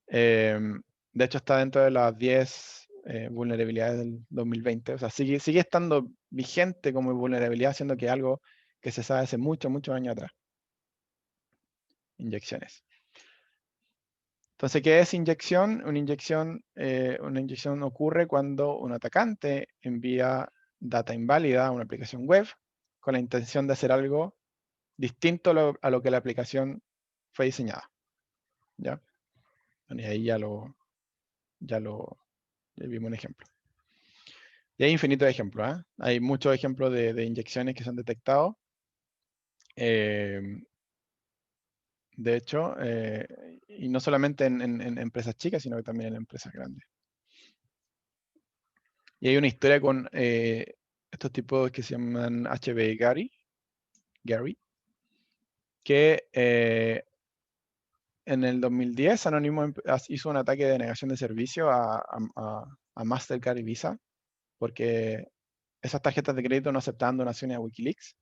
De hecho, está dentro de las 10 vulnerabilidades del 2020. O sea, sigue estando vigente como vulnerabilidad, siendo que algo que se sabe hace muchos años atrás. Inyecciones. Entonces, ¿qué es inyección? Una inyección ocurre cuando un atacante envía data inválida a una aplicación web con la intención de hacer algo distinto a lo que la aplicación fue diseñada. ¿Ya? Bueno, y ahí ya vimos un ejemplo. Y hay infinitos ejemplos. ¿eh? Hay muchos ejemplos de inyecciones que se han detectado. De hecho, y no solamente en empresas chicas, sino que también en empresas grandes. Y hay una historia con estos tipos que se llaman HB Gary, que en el 2010 Anonymous hizo un ataque de negación de servicio a Mastercard y Visa, porque esas tarjetas de crédito no aceptaban donaciones a Wikileaks.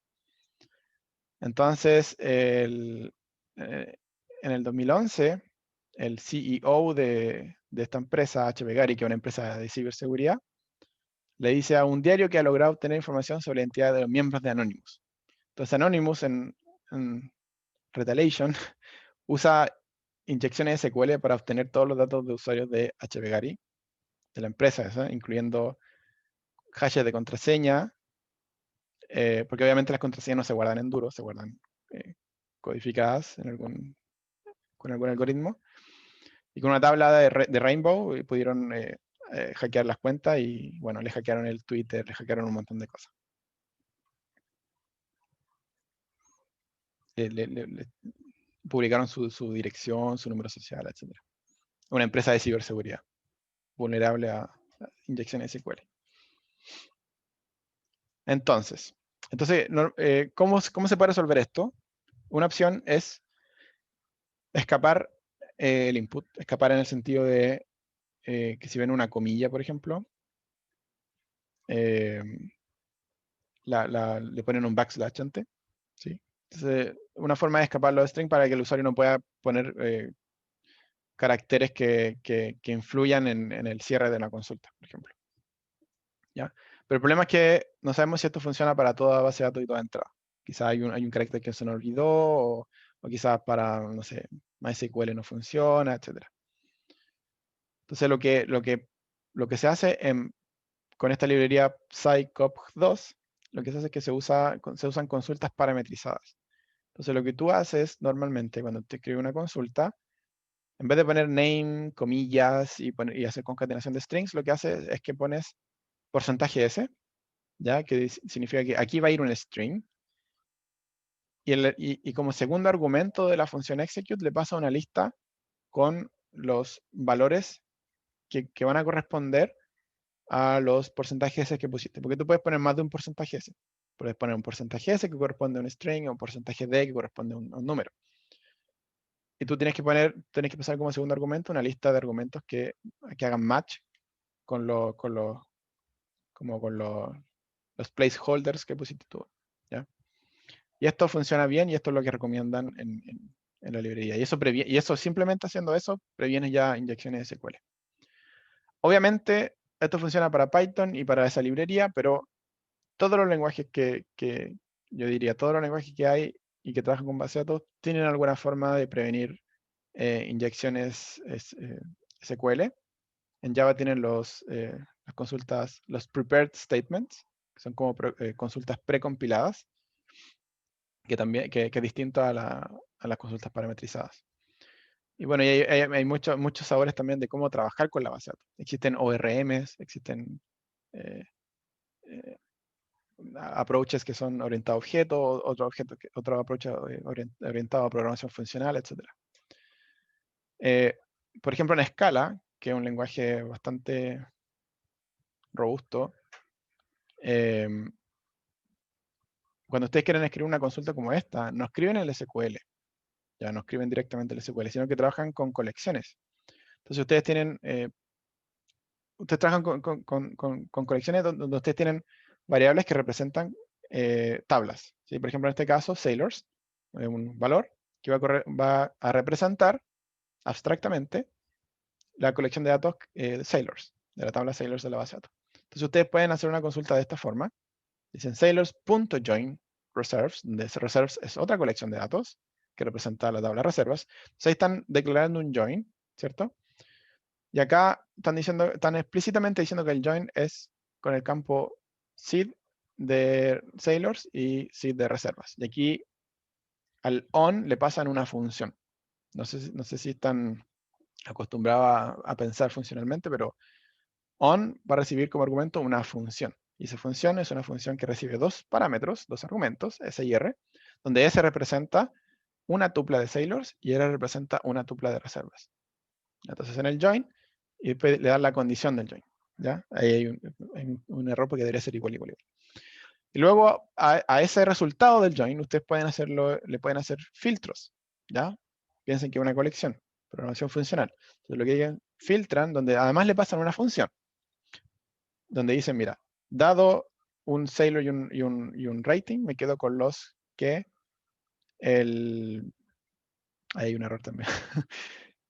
Entonces, en el 2011, el CEO de esta empresa, HB Gary, que es una empresa de ciberseguridad, le dice a un diario que ha logrado obtener información sobre la identidad de los miembros de Anonymous. Entonces, Anonymous, en retaliation, usa inyecciones SQL para obtener todos los datos de usuarios de HB Gary, de la empresa esa, incluyendo hashes de contraseña, porque obviamente las contraseñas no se guardan en duro, se guardan codificadas con algún algoritmo. Y con una tabla de Rainbow pudieron hackear las cuentas y, bueno, le hackearon el Twitter, le hackearon un montón de cosas. Le publicaron su dirección, su número social, etc. Una empresa de ciberseguridad vulnerable a inyecciones SQL. Entonces ¿cómo se puede resolver esto? Una opción es escapar el input, escapar en el sentido de que si ven una comilla, por ejemplo, le ponen un backslash antes. ¿Sí? Entonces, una forma de escapar los strings para que el usuario no pueda poner caracteres que influyan en el cierre de una consulta, por ejemplo. ¿Ya? Pero el problema es que no sabemos si esto funciona para toda base de datos y toda entrada. Quizás hay un carácter que se nos olvidó, o quizás para, no sé, MySQL no funciona, etc. Entonces lo que se hace con esta librería PsyCop2, lo que se hace es que se usan consultas parametrizadas. Entonces lo que tú haces normalmente cuando te escribes una consulta, en vez de poner name, comillas y hacer concatenación de strings, lo que haces es que pones porcentaje S, ¿ya? Que significa que aquí va a ir un string, y como segundo argumento de la función execute le pasa una lista con los valores que van a corresponder a los porcentajes S que pusiste. Porque tú puedes poner más de un porcentaje S. Puedes poner un porcentaje S que corresponde a un string, o un porcentaje D que corresponde a un número. Y tú tienes que pasar como segundo argumento una lista de argumentos que hagan match con los placeholders que pusiste tú. ¿Ya? Y esto funciona bien, y esto es lo que recomiendan en la librería. Y eso simplemente haciendo eso, previene ya inyecciones de SQL. Obviamente, esto funciona para Python y para esa librería, pero todos los lenguajes yo diría, todos los lenguajes que hay y que trabajan con base de datos, tienen alguna forma de prevenir inyecciones SQL en Java tienen las consultas, los prepared statements, que son como consultas precompiladas, que también que es distinto a las consultas parametrizadas. Y bueno, y hay muchos sabores también de cómo trabajar con la base de datos. Existen ORMs, existen approaches que son orientados a objetos, otro approach orientado a programación funcional, etc. Por ejemplo, en Scala, que es un lenguaje bastante robusto, cuando ustedes quieren escribir una consulta como esta, no escriben el SQL, ya no escriben directamente el SQL, sino que trabajan con colecciones. Entonces ustedes trabajan con colecciones donde ustedes tienen variables que representan tablas. ¿Sí? Por ejemplo, en este caso, sailors, un valor que va a representar abstractamente la colección de datos sailors, de la tabla sailors de la base de datos. Entonces ustedes pueden hacer una consulta de esta forma. Dicen sailors.join reserves, donde ese reserves es otra colección de datos que representa la tabla reservas. Entonces ahí están declarando un join, ¿cierto? Y acá están explícitamente diciendo que el join es con el campo seed de sailors y seed de reservas. Y aquí al on le pasan una función. No sé si están acostumbrados a pensar funcionalmente, pero on va a recibir como argumento una función. Y esa función es una función que recibe dos parámetros, dos argumentos, S y R, donde S representa una tupla de sailors y R representa una tupla de reservas. Entonces en el join, y después le dan la condición del join. ¿Ya? Ahí hay un error porque debería ser igual, igual, igual. Y luego a ese resultado del join, ustedes le pueden hacer filtros. ¿Ya? Piensen que es una colección, programación funcional. Entonces lo que digan, filtran, donde además le pasan una función, donde dicen, mira, dado un sailor y un rating, me quedo con los que hay un error también.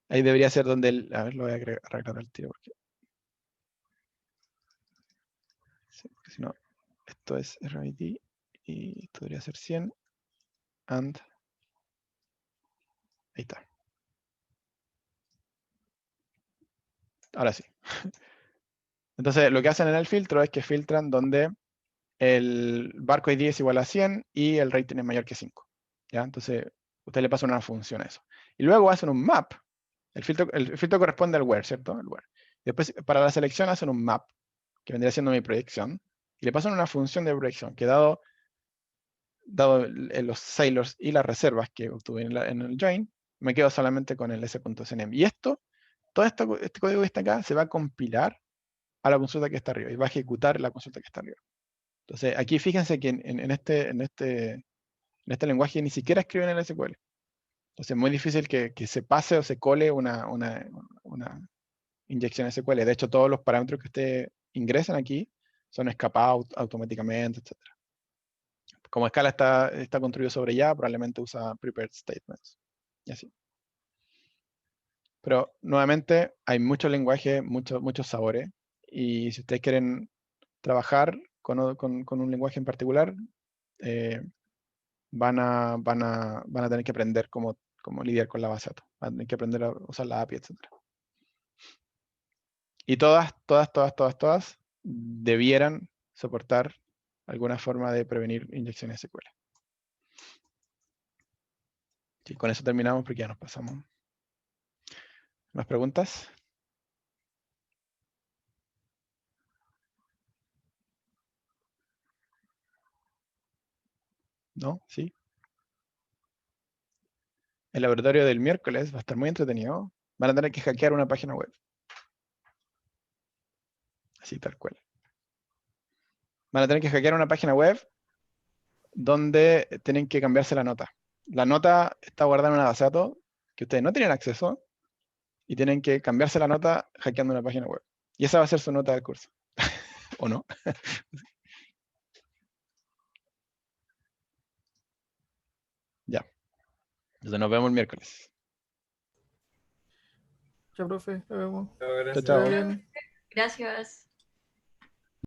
Ahí debería ser donde a ver, lo voy a arreglar al tiro porque si no, esto es RID y esto debería ser 100 and ahí está. Ahora sí. Entonces lo que hacen en el filtro es que filtran donde el barco ID es igual a 100 y el rating es mayor que 5. ¿Ya? Entonces usted le pasa una función a eso. Y luego hacen un map. El filtro corresponde al where, ¿cierto? El where. Después para la selección hacen un map, que vendría siendo mi proyección, y le pasan una función de proyección, que dado los sailors y las reservas que obtuve en el join, me quedo solamente con el s.cnm. Y todo este código que está acá se va a compilar a la consulta que está arriba y va a ejecutar la consulta que está arriba. Entonces, aquí fíjense que en este lenguaje ni siquiera escriben el SQL. Entonces, es muy difícil que se pase o se cole una inyección SQL. De hecho, todos los parámetros que ustedes ingresan aquí son escapados automáticamente, etc. Como Scala está construido sobre Java, probablemente usa prepared statements. Y así. Pero nuevamente hay muchos lenguajes, muchos sabores. Y si ustedes quieren trabajar con un lenguaje en particular, van a tener que aprender cómo lidiar con la base de datos. Van a tener que aprender a usar la API, etc. Y todas debieran soportar alguna forma de prevenir inyecciones SQL. Sí, con eso terminamos porque ya nos pasamos. ¿Más preguntas? ¿No? ¿Sí? El laboratorio del miércoles va a estar muy entretenido. Van a tener que hackear una página web. Así tal cual. Van a tener que hackear una página web donde tienen que cambiarse la nota. La nota está guardada en una base de datos que ustedes no tienen acceso y tienen que cambiarse la nota hackeando una página web. Y esa va a ser su nota del curso. ¿O no? Ya. Entonces nos vemos el miércoles. Ya, profe, nos vemos. Chao, Que chao. vaya bien. Gracias.